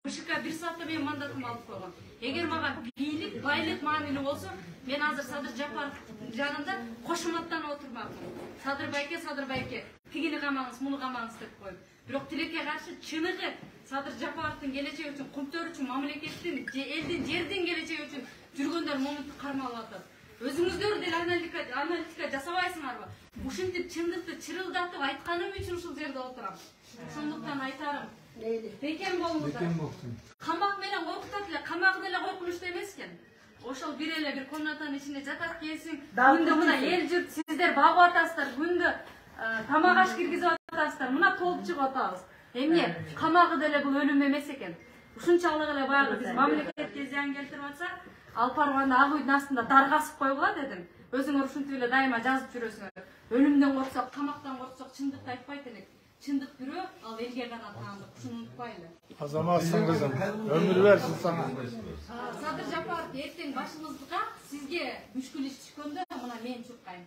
БШК 1 саатта мен мандатым алып қойған. Егер маған бийлик, байлык маанилүү болсо, мен азыр Садыр Жапаров жанында кошуматтан отурмакмын. Садыр байке, тигини камаңыз, муну камаңыз деп коюп. Бирок тилекке каршы чыныгы Садыр Жапаровдун келечеги үчүн, Кумтөр үчүн, мамлекеттин, элдин, жердин келечеги үчүн жүргөндөр момунту кармалып атат. Өзүңүздөр деле аналитика жасабайсыңарбы? Ушинтип чындыкты чырылдатып айтканым үчүн ушул жерде отурам. Ошондуктан айтарым. Бекем болуңуздар. Камак менен коркутат эле, камак деле коркунучтуу эмес экен. Ошол бир эле бир комнатанын ичинде жатат келсиң, күндө мына эл журт сиздер багып атасыздар, күндө тамак аш киргизип атасыздар, мына толуп чыгып атабыз. Эмне камагы деле бул өлүм эмес экен. Ушунчалык эле баягы биз мамлекетке зыян келтирип атсак, ал парваны ак үйдүн астында даргасып койгула дедим. Өзүңөр ушинтип эле дайыма жазып жүрөсүңөр. Өлүмдөн корксок, камактан корксок чындыкты айтпайт элек. Чындык бирөө, ал элге гана таандык. Ушуну унутпайлы. Азаматсың кызым. Өмүр берсин сага. Садыр Жапаров эртең башыңызга сизге мүшкүл иш түшкөндө мына мен чуркайм.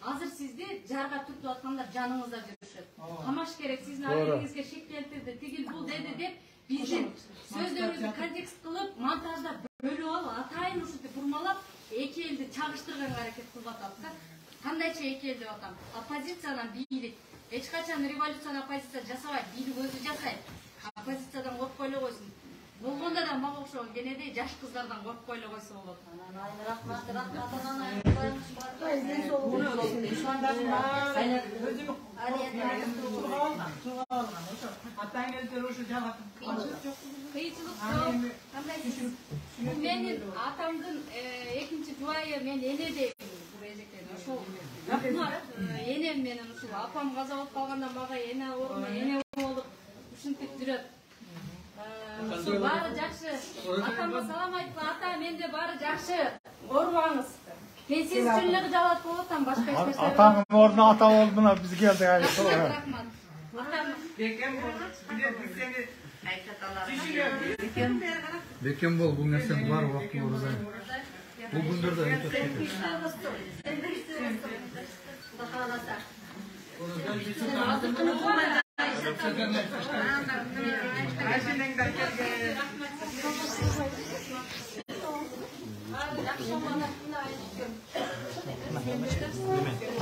Азыр сизди жарга түртүп аткандар жаныңызда жүрүшөт. Камаш керек, сиздин алеңизге шек келтирди, тигил бул деди деп биздин сөздөрүбүздү контекст кылып, монтажда бөлүп алып, атайын ушинтип бурмалап, эки элди чагыштырганга аракет кылып атат да. Кандайча эки эл деп атам. Оппозициянан бийлик эч качан революцияны оппозиция жасабайт, бийлик өзү жасайт. Оппозициядан коркпой эле койсун. Болгондо да мага окшогон кенедей жаш кыздардан коркпой эле койсо болот. Рахмат. Менин атамдын экинчи жубайы, мен эне дейм бул эжектен. Ошол энем менен ушул апам каза болуп калганда мага эне ордуна эне болуп ушинтип жүрөт. Бары жакшы. Атамга салам айтпа, ата менде бары жакшы. Корубаңыз. Мен сиз үчүн эле жалат болуп атам, башка эч нерсе. Атаңдын ордуна ата болду, мына биз келдик ай. Рахмат. Бекем бол, бул нерсени бар убакыт орузай. Бул күндөрдө өтөт.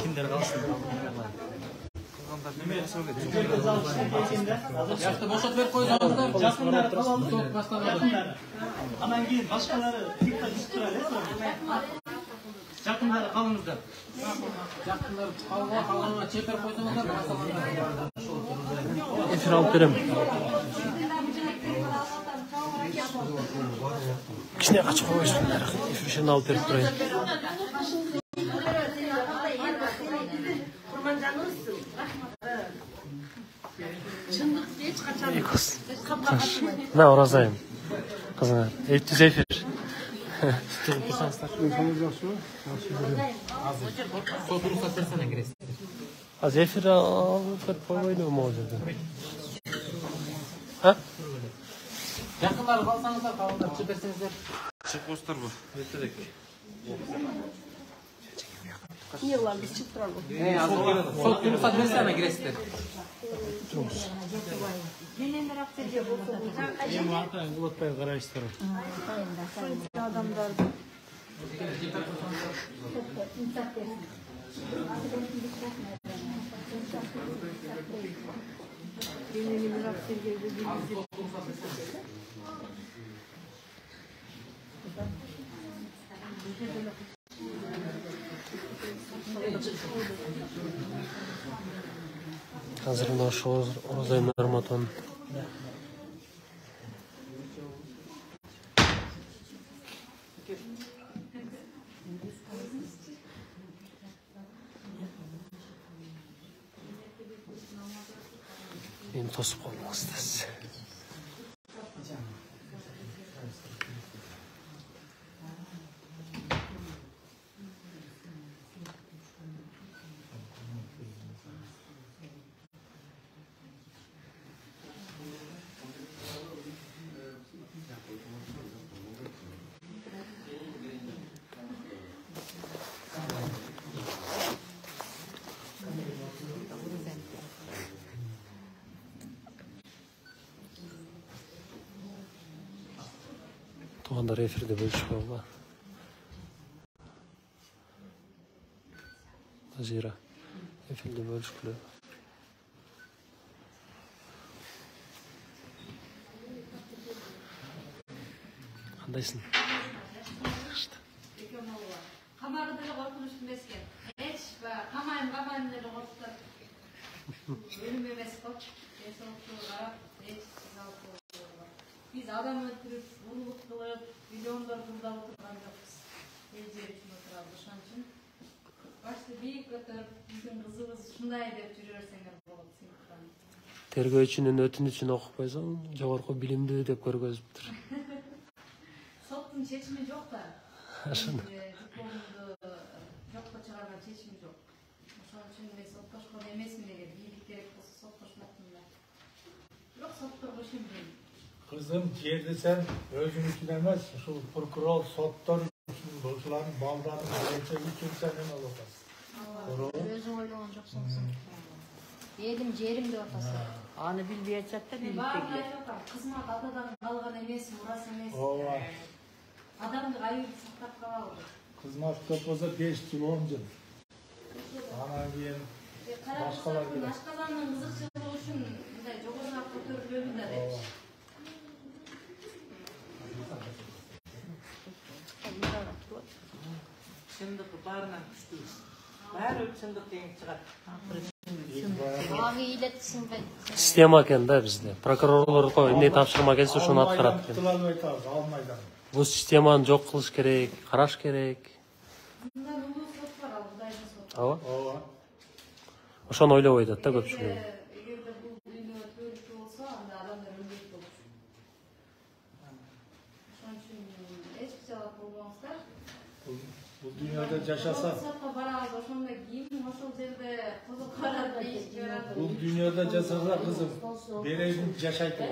Kimler kalsın? Yaşta boşalt verip koyacağımızda Jakınları kalalım. Jakınları. Aman giyin başkaları dikkat üstüne. Jakınları kalınızda. Jakınları kalana çeper koysanızda Efir alıp verem. İçine kaçıp koyuyorsun. Efir şimdi alıp verip durayım. İyi kız. Ne orazayım. Kızına. Eyüp Zeyfir. Tutup kursanslar. Sol ruhsat versene giresi. Zeyfir alıp verip koymaydı mı olacak? Ha? Yakınları kalsanızlar kalınlar çeperseniz Çık postlar bu. Yeterek. Yıllar biz çık duralım. Sol ruhsat versene giresi. Benim atayın kulutmayı karıştırın. Adamlar Hazırında şu orazayım armatan. Beni tosup olmaz. Туугандар эфирде бөлүшпөйбү? Назира эфирде бөлүшкүлө. Кандайсың? Камагы деле коркунуч эмескен. Эч камайым деле коркуп. Өлүм эмес го. Карап, эч биз адам өлтүрүп, урлук кылып, миллиондор кылдап отурган жокпуз. Эл жер үчүн отурабыз. Ошон үчүн башты бийик көтөрүп, биздин кызыбыз ушундай деп жүрө берсеңер болот. Тергөөчүнүн өтүнүчүн окуппайсың, жогорку билимдүү деп көргөзүптүр. Соттун чечими жок да. Дипломду жокко чыгарган чечими жок. Ошон үчүн мен соттошкон эмесмин эгер бийлик керек болсо соттошмокмун да. Бирок сотторго ишенбейм. Kızım, жерди sen özün için emez, şu prokuror, sottор üçün, boşların, baldarın, gerekçe için senin olacağız. Өзүң ойлогон жоксуң. Элим жерим деп атасың. Аны билбей атсак да Мен баарын айтып атам, кызмат атадан калган эмес, мурас эмес. Ova, Адамдык аюуду сактап калалы. kızmak köp olsa 5 yıl, 10 yıl. Anan keyin başkalar Карабастардын bilir. ашказандын кызыкчылыгы үчүн мындай жогорураак көтөрүлөлү да депчи. чындык баарынан күчтүү. Баары чындык тең чыгат. Ага илетсиң бе? Система экен да бизде. Прокурорлорго эмне тапшырма келсе ошону аткарат экен. Tılalı aytабыз, almaydan. Бул системаны жок кылыш керек, караш керек. Мындан улуу сот бар, ал Кудайдын соту. Ооба. Ova, Ошону ойлобой атат да көпчүлүк. Эгерде бул дүйнө төрүктүү болсо, анда адамдар өлмөйт болчу. Ошон үчүн эч жалап болбоңуздар. bu dünyada yaşasa, Сотко барабыз, ошондо ким ошол жерде кызык барат, дейиш жарат. bu dünyada yaşasa kızım, bereydin yaşaytı.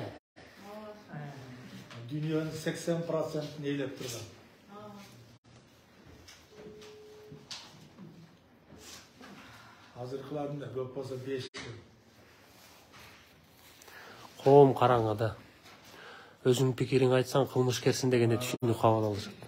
Dünyanın 80%'ni eylep durgan. Hazırkılarında köp olsa 5 yıl. Коом караңада. Өзүңдүн пикириңди айтсаң, кылмышкерсиң дегенде түшүнүк кабыл алышат.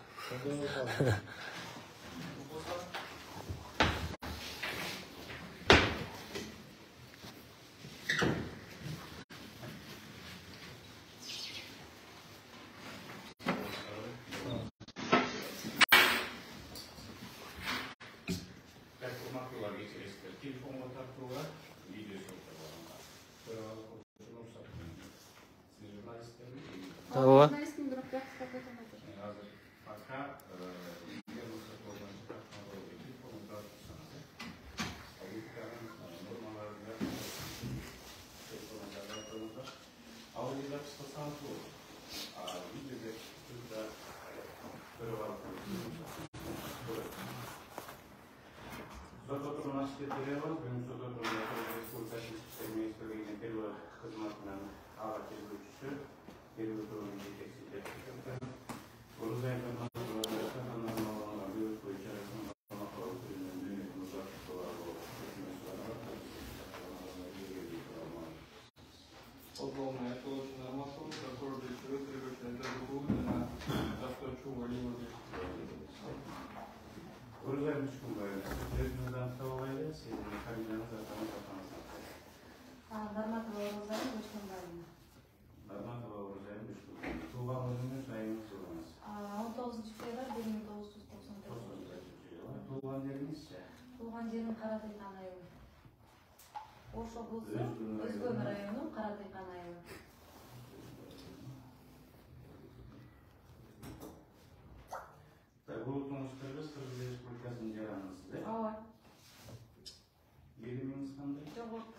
Ооба. Норматива Розалин Бешкенбаевна. 19 февраль 1999. Туулган жерим Каратайкан айылы. Ош облусу Өзгөмүр району Каратайкан айылы. Бул тумуштарыбыз Кыргыз Республикасынын жаранысы, да? Ооба. Элимиңиз кандай? Жогорку.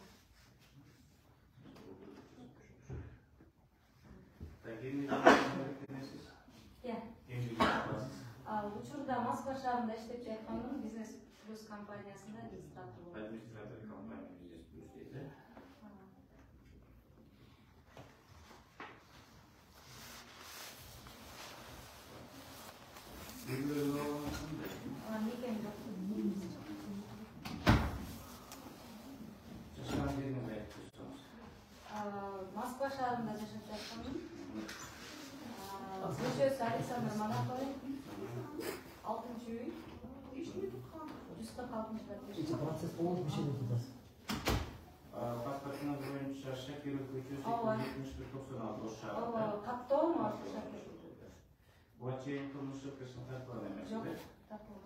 Учурда Москва шаарында иштеп жатканмын, Бизнес Плюс компаниясында администратор болуп. Администратор компания Бизнес Плюс дейт, э? Никем жок. Жашаган жериңизди айтып берсеңиз. Москва шаарында жашап жатканмын. Köşesi Alexander Manatoy. 6. үй. 146 квартира. Процесс болуп bir şey dedi. Паспортыңыз боюнча Шакиров көчөсү Ооба. 76-96 Ош Ооба, шаарында. каттоо му? Буга чейин кылмыштык ишин тартылган эмес, Жок, да? тартылган.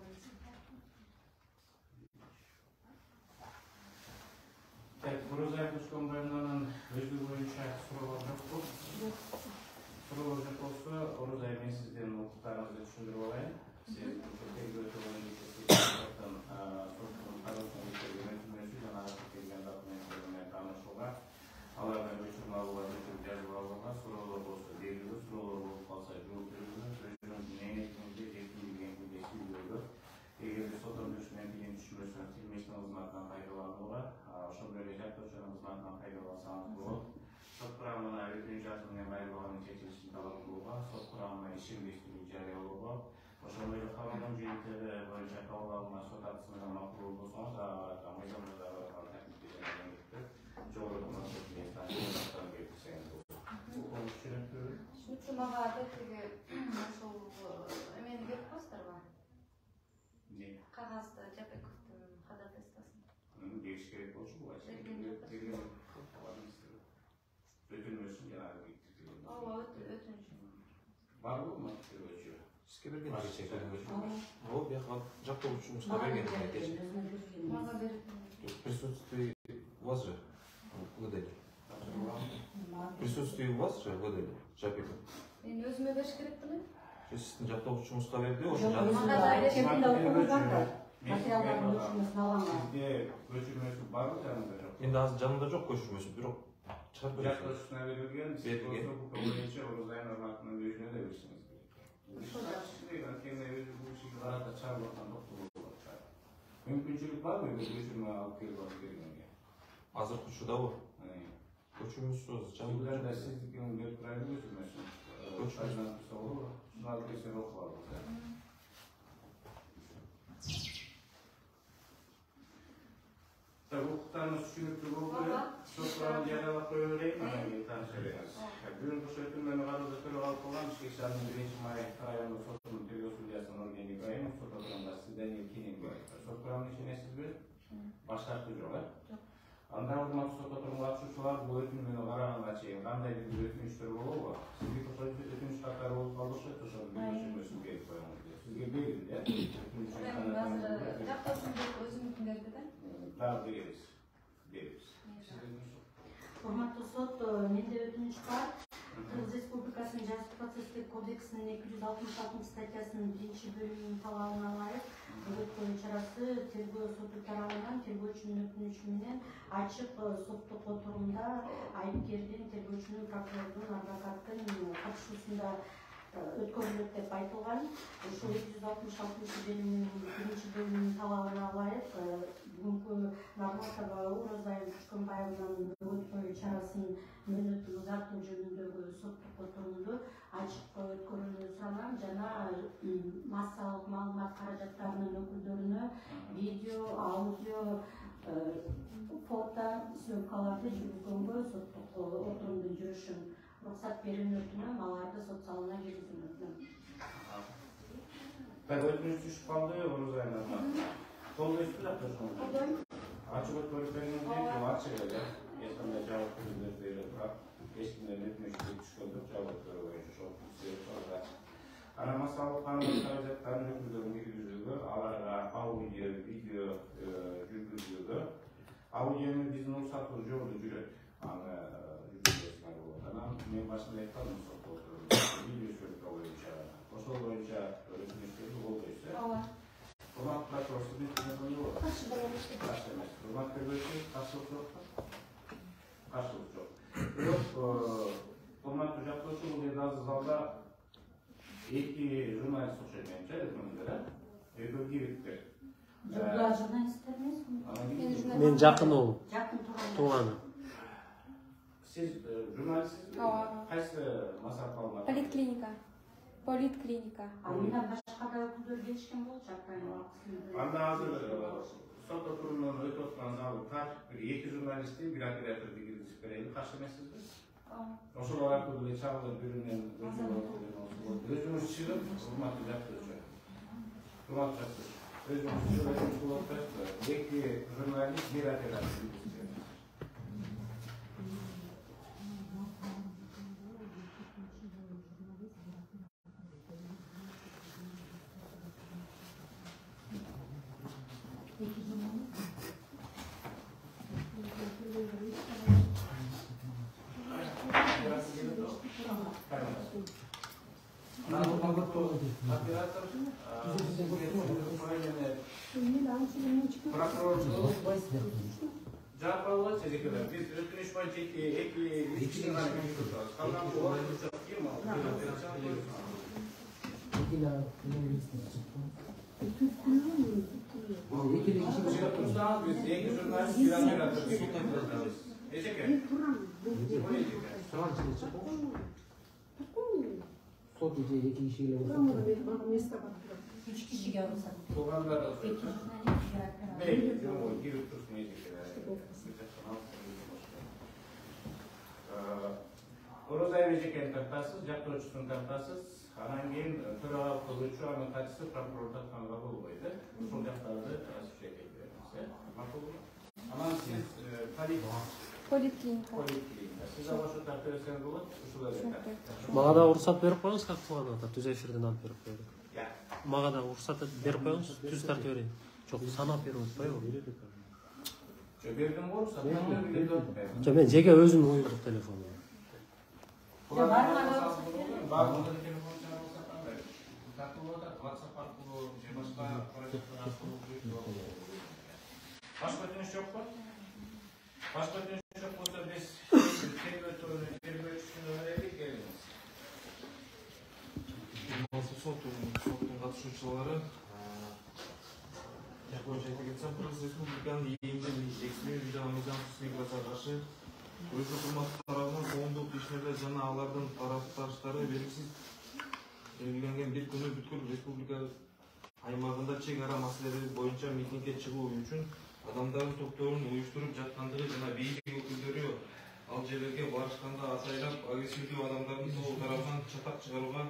Так, Мурзаев Ушкон районунун өзү боюнча суроолор жокпу? Суроолор жок болсо, Орузай мен сиздин укуктарыңызды түшүндүрүп алайын. Сиз тергөө тобунун соттун кароосуна келген жана келген документтерди менен таанышууга, алардан көчүрмө алууларды жазып алууга, суроолор болсо берүүгө, суроолор болуп калса жооп берүүгө, өзүнүн мээнетинде жеткилигинде сүйлөөгө, эгерде сот өндүрүшүнөн кийин түшүнбөсөңүз тилмештин кызматынан пайдаланууга, ошондой эле жактоочунун кызматынан пайдалансаңыз болот. Сот курамына өтүнүч жазуу менен байырбаланын чечилишин талап кылууга, сот курамына ишенгичтүүлүк жарыялоого, ошондой эле каалаган жыйынтыгы боюнча кабыл алынган сот актысы менен макул болсоңуз, мыйзамдагы тартипти жана милдетти жогорку мансаптуу инстанциядан берсеңиз болот. Бул түшүнүктүүбү? Түшүнүктүү, мага тетиги ошол эмени берип коесуздарбы? Не? Кагазды Жапековдун ходатайствосын. Бериш керек болчу буга чейин. Өтүнмөсүн жанагы биктирген. Ооба, өтүнүч. Барбы мотивөчү? Сизге берген кечээ өтүнүч. О, бияка жактоочумузга берген кечээ. Мага берип. Присутствие у вас же выдали. Присутствие у вас же выдали, Жапиков. Мен өзүмө бериш керек белем. Сиздин жактоочуңузга берди, ошо Сизде көчүрмөсү барбы жанында жок? Эми азыр жанында жок көчүрмөсү, бирок чыгарып беришет. Жактоочусуна берилген, сиз болсо укук боюнча Орузай норматынын өзүнө да беришиңиз керек. Анткени өзү бул ишиге карата чагып аткан доктур. Мүмкүнчүлүк барбы көчүрмө алып келип бергенге? Азыркы учурдабы? Көчүрмөсү Жанында сиздикин берип турайын көчүрмөсүн. Көчүрмөсүн болобу? Шуну алып келсең окуп алабыз. Укуктарыңыз түшүнүктүү болду. Сот курамын жарыялап коё берейин, анан кийин тааныша беребиз. Бүгүн ошо өтүнмөнү кароодо төрөп калган Ички иштер 1-май райондук сотунун тергөө судьясы Нурген Ибраимов сот отурумда Даниил Кининге сот курамын ишенесизби? Баштапты жок, э? Анда урматтуу сот отурумга катышуучулар бул өтүнмөнү караганга чейин кандайдыр бир өтүнүчтөр болобу? Сизге ошо өтүнүч катары болуп калышы, ошо көчүрмөсүн берип коюңуз деп. Сизге берилди, э? Азыр жактоочум деп өзүмдүкүн берди да. Дагы беребиз. Урматтуу сот, менде өтүнүч бар. Кыргыз Республикасынын жазык процесстик кодексинин 266 статьясынын 1-бөлүмүнүн талабына ылайык өткөн чарасы тергөө соту тарабынан тергөөчүнүн өтүнүчү менен ачык соттук отурумда айыпкердин, тергөөчүнүн, прокурордун, адвокаттын катышуусунда өткөрүлөт деп айтылган. Ушул 266-бөлүмүнүн 1-бөлүмүнүн талабына ылайык бүгүнкү Нагматова Орузай Ушконбаеванын өткөн чарасын мөөнөтүн узартуу жөнүндөгү соттук отурумду ачык өткөрүүнү суранам жана массалык маалымат каражаттарынын өкүлдөрүнө видео, аудио, фото съемкаларды жүргүзгөнгө соттук отурумдун жүрүшүн уруксат берүүнү өтүнөм, аларды сот залына киргизүүнү өтүнөм. Так, өтүнүч түшүп калды, Орузай Нурмат. Колдойсузбу жактошуңузду? Колдойм. Ачык өткөрүп бериңизби? Ачык эле. Эч кандай жабык түрүндө бере турат. Эч кимден өтүнүч түшкөн жок, жабык өткөрүү боюнча ошол түзүлөт. Анан массалык маалымат каражаттарын өкүлдөрүн киргизүүгө, аларга аудио, видео жүргүзүүгө, аудиону биздин уруксатыбыз жолдо жүрөт. Аны жүргүзөсүңөр болот. Анан мен башында айткам, видео сөйлөтүү боюнча, ошол боюнча өтүнүчтөрдү колдойсуз. Ооба. Урматтуу прокурор, сиздин пикириңиз болот? Каршы болом. Каршы эмес. Урматтуу тергөөчү, каршылык жокпу? Каршылык жок. Бирок, урматтуу жактоочу, бул жерде азыр залда эки журналист окшойт менимче, өкмөндөр, экөө кибиттер. Булар журналисттер эмес. Мен жакын ол. Жакын тууганы. Сиз журналистсизби? Ооба. Кайсы массалык маалымат? Поликлиника. Мындан башка да өкүлдөр келишкен болчу акайын. Анда азыр сот отурумунун өтүп аткан залы тар, бир эки журналистти, бир операторду киргизип берели, каршы эмессизби? Ошол аркылуу эле чагылып биринен урматтуу жактоочу. Урматтуу жактоочу. Өзүңүз кылып атпайсызбы? Эки журналист, бир оператор. Жаап алып сезекелер. Биз өтүнүш боюнча эки гана жүрүп калган болчу. Ким ал? Эки журналист, бир оператор. Эжеке. Сот иде 2 кишиге Үч кишиге уруксат. Туугандар Бей, жумой, кирип турсун эжеке. Орозаев эжекени тартасыз, жактоочусун тартасыз. Анан кийин төрага кылуучу аны катысы прокурордо камага болбойт. Ушул жактарды осуществлять беребиз. Макулбу? Анан сиз Поликлиника. Сиз ошо тартып берсеңиз болот, ушул эле. Мага да уруксат берип коюңуз, как кылганда түз эфирден алып берип коелу. Мага да уруксат берип коюңуз, түз тартып берейин. Жок, санап берип атпайбы? Жо бердим го, сатман берди. Жок, мен жеке өзүмдүн уюлдук телефонум. Бардыгы телефон чала болсо кандай? Тартып атат, WhatsApp аркылуу же башка проекттер аркылуу. Башка өтүнүш жокпу? Башка өтүнүш жок болсо биз тергөөчүсүн ээлик келиңиз. Соттун катышуучулары боюнча айта кетсем, Кыргыз Республиканын ийгилигин экстремизм жана мыйзамсыз миграцияга каршы күрөшүү кызматы тарабынан коомдук ишмерлер жана алардын тарапташтары белгисиз белгиленген бир күнү бүткүл республика аймагында чек ара маселелери боюнча митингге чыгуу үчүн адамдардын топторун уюштуруп жаткандыгы жана бийлик өкүлдөрү ал жерлерге барышканда атайлап агрессивдүү адамдардын тобу тарабынан чатак чыгарууга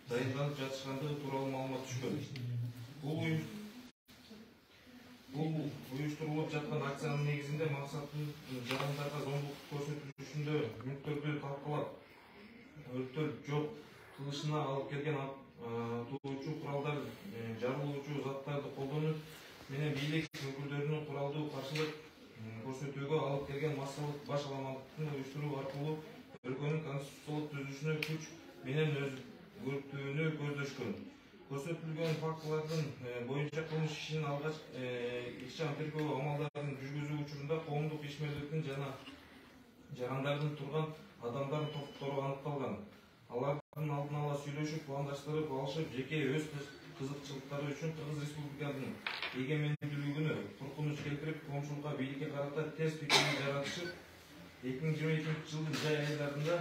дайындалып жатышкандыгы тууралуу маалымат түшкөн. Бул уюштурулуп жаткан акциянын негизинде максатын жарандарга зомбулук көрсөтүлүшүндө мүнөттөрдү талкалап, өрттөр жок кылышына алып келген атуучу куралдар, жарылуучу заттарды колдонуп менен бийлик өкүлдөрүнүн куралдуу каршылык көрсөтүүгө алып келген массалык баш аламандыкты уюштуруу аркылуу өлкөнүн конституциялык түзүлүшүнө күч менен өзгөртүүнү көздөшкөн. Көрсөтүлгөн фактылардын боюнча кылмыш ишинин алгач ишчан тергөө амалдарын жүргүзүү учурунда коомдук ишмерликтин жана жарандардын турган адамдардын топтору аныкталган. Алардын алдын ала сүйлөшүп, пландаштырып алышып, жеке өз кызыкчылыктары үчүн Кыргыз Республикасынын эгемендүүлүгүнө коркунуч келтирип, коомчулукка бийликке карата терс пикирди жаратышып, 2022 жылдын жай айларында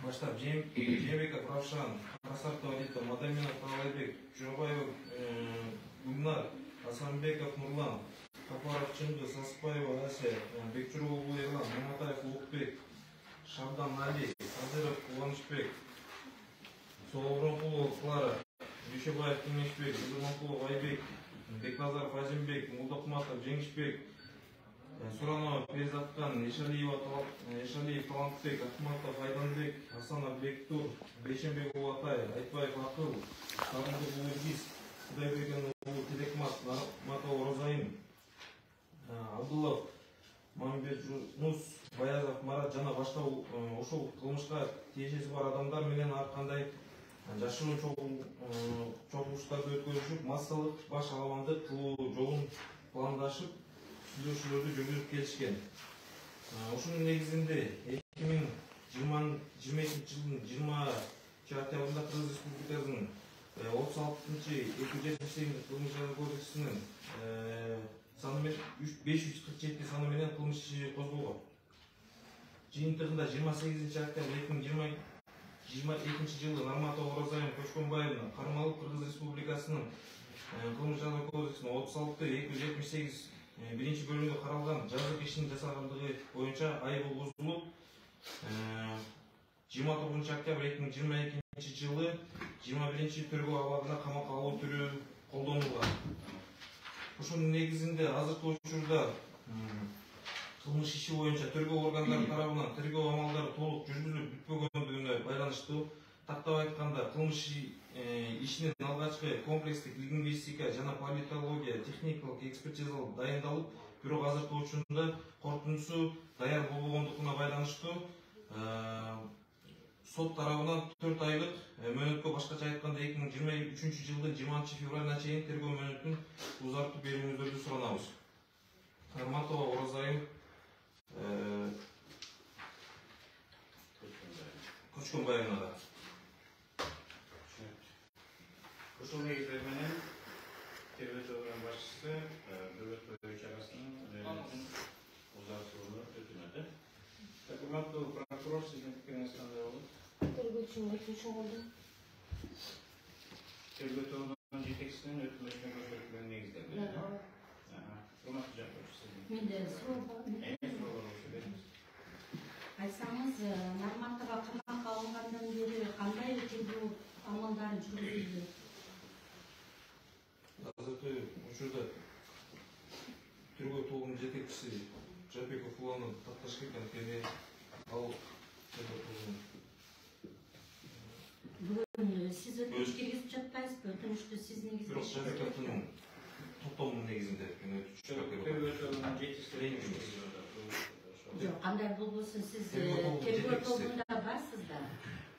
баштап Жээнбеков Равшан, Касартов Адита, Мадаминов Талайбек, Журабаева Гүлнар, Асанбеков Нурлан, Капаров Чыңгыз, Саспаева Ася, Бекчурулуу Ерлан, Маматаев Улукбек, Шабдан Али, Кадыров Кубанычбек, Соолронкулов Клара, Дүйшебаев Кеңешбек, Жуманкулов Айбек, Бекназаров Азимбек, Мулдокматов Жеңишбек, Суранова Перизаткан, Ешалиев Талантбек, Ахматов Айданбек, Асанов Бектур, Бейшенбек Атай, Айтбаев Акыл, Сарындык Улугиз, Кудайберген Телекмат, Нарматов Розайым, Абдулов Мамбетжунус, Баязов Марат жана башка ушул кылмышка тиешеси бар адамдар менен ар кандай жашыруун чогулуштарды өткөрүшүп, массалык баш аламандык кылуу жолун пландашып, сүйлөшүүлөрдү жүргүзүп келишкен. Ушунун негизинде 2022 жылдын 20 октябрында Кыргыз Республикасынын 36-278 кылмыш жаза кодексинин саны менен 547 саны менен кылмыш иши козголгон. Жыйынтыгында 28 октябрь 2022 жылы Нарматов Оразайым Көчкөнбаевна кармалып Кыргыз Республикасынын кылмыш жаза кодексинин 36-278 биринчи бөлүмүндө каралган жазык ишин жасагандыгы боюнча айып бузулуп 29 октябрь 2022 жылы 21 тергөө абагында камакка алуу түрү колдонулган. Ошонун негизинде азыркы учурда кылмыш иши боюнча тергөө органдары тарабынан тергөө амалдары толук жүргүзүлүп бүтпөгөндүгүнө байланыштуу тактап айтканда кылмыш ишинин алгачкы комплекстик лингвистика жана политология техникалык экспертизалар дайындалып, бирок азыркы учурда корутундусу даяр болбогондугуна байланыштуу сот тарабынан 4 айлык мөөнөткө, башкача айтканда 2023 жылдын 20 февралына чейин тергөө мөөнөтүн узартып берүүңүздөрдү суранабыз. Нарматова Оразайым Көчкөнбаевнага. Ушул негиздер менен тергөө тобунун башчысы бөгөт бою чарасынын узартууну өтүнөт. Урматтуу прокурор, сиздин пикириңиз кандай болот? Тергөөчүнүн өтүнүшү болду. Тергөө тобунун жетекчисинин өтүнүшүнө көрсөтүлгөн негиздер менен. Урматтуу жактоочу, сиздин Менде суроо бар. Айтсаңыз, Нарматова камакка алынгандан бери кандай тергөө амалдары жүргүзүлдү? Азыркы учурда тергөө тобунун жетекчиси Жапеков Уланын Такташкек анткени ал тергөө тобунун Бүгүн сиз өтүнүш киргизип жатпайсызбы? Өтүнүштү сиз негизде. бирок Жапековдун токтомунун негизинде мен тергөө тобунун жетекчиси Жок, кандай болбосун, сиз тергөө тобунда барсыз да.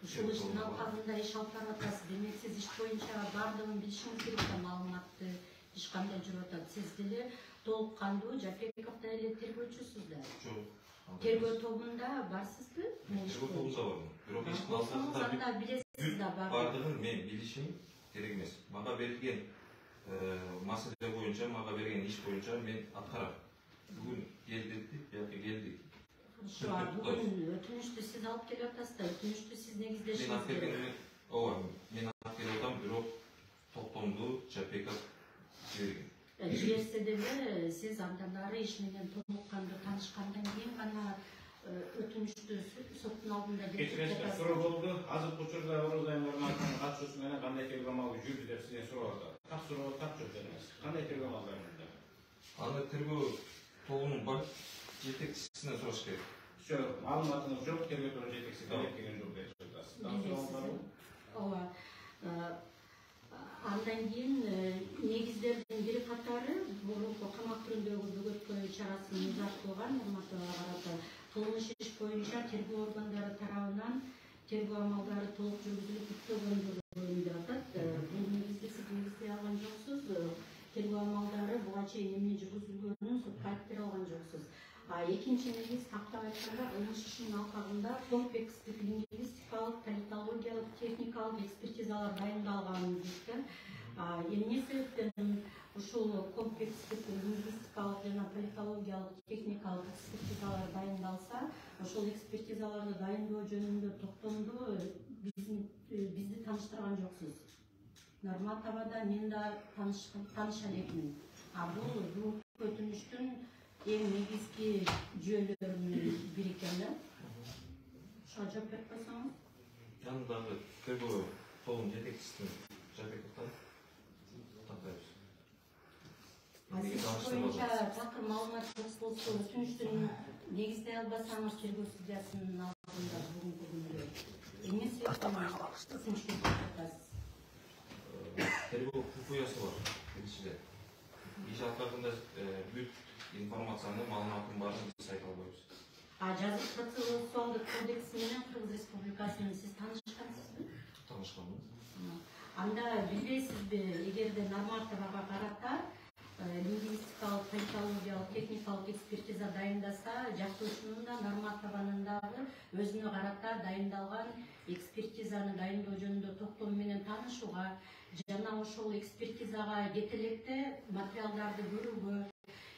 Ушул иштин алкагында иш алып барып атасыз. Демек сиз иш боюнча баардыгын билишиңиз керек да, маалыматты, иш кандай жүрүп атат. Сиз деле толук кандуу Жапеков да эле тергөөчүсүз да. Жок. Тергөө тобунда барсызбы? Тергөө тобунда бардым. Бирок иштин алкагында билесиз да бардыгын мен билишим керек эмес. Мага берилген маселе боюнча, мага берилген иш боюнча мен аткарам. Бүгүн келдик. Бүгүн өтүнүштү сиз алып келип атасыз да, өтүнүштү сиз негиздешиңиз керек. Мен алып келип атам, бирок токтомду Жапеков жиберген. Жиберсе деле сиз андан ары иш менен толук кандуу таанышкандан кийин гана өтүнүштү соттун алдында кечиресиз. Суроо болду. Азыркы учурда Оразайым Нурматовдун катышуусу менен кандай тергөө амалы жүрдү деп сизден суроо атат. Так суроо, так жооп бериңиз. Кандай тергөө амалдар жүрдү? Аны тергөө тобунун жетекчисине сураш керек. Жок, маалыматыңыз жок, тергөө тобунун жетекчиси келген жок деп жатасыз. Ооба. Андан кийин негиздердин бир катары мурунку камак түрүндөгү бөгөт бою чарасын узартылган Нурматовага карата кылмыш иш боюнча тергөө органдары тарабынан тергөө амалдары толук жүргүзүлүп бүтпөгөндүгү деп атат. Бул негизде сиз негиздей алган жоксуз. Тергөө амалдары буга чейин эмне жүргүзүлгөнүн сотко айтып бере алган жоксуз. Экинчи негиз тактап айтканда кылмыш ишинин алкагында комплекстик лингвистикалык, политологиялык, техникалык экспертизалар дайындалган дейт. Эмне себептен ушул комплекстик лингвистикалык жана политологиялык, техникалык экспертизалар дайындалса, ошол экспертизаларды дайындоо жөнүндө токтомду бизди тааныштырган жоксуз. Нарматовада мен да тааныша элекмин. Бул өтүнүштүн эң негизги жүйөлөрүнүн бири экен да. Ошого жооп берип койсоңуз. Жанындагы тергөө тобунун жетекчисин Жапековдон тактайбыз. Сиз боюнча такыр маалымат жок болсо, өтүнүштүн негиздей албасаңыз тергөө судьясынын алдында бүгүнкү күндө эмне себептен атасыз? Тергөө купуясы бар, биринчиден. Иш алкагында бүт информацияны, маалыматтын баарын биз айта албайбыз. Жазык процессуалдык кодекси менен Кыргыз Республикасынын сиз таанышкансызбы? Таанышканмын. Анда билесизби, эгерде Нарматовага карата лингвистикалык, политологиялык, техникалык экспертиза дайындаса, жактоочунун да Нарматованын дагы өзүнө карата дайындалган экспертизаны дайындоо жөнүндө токтом менен таанышууга жана ошол экспертизага кете электе материалдарды көрүүгө,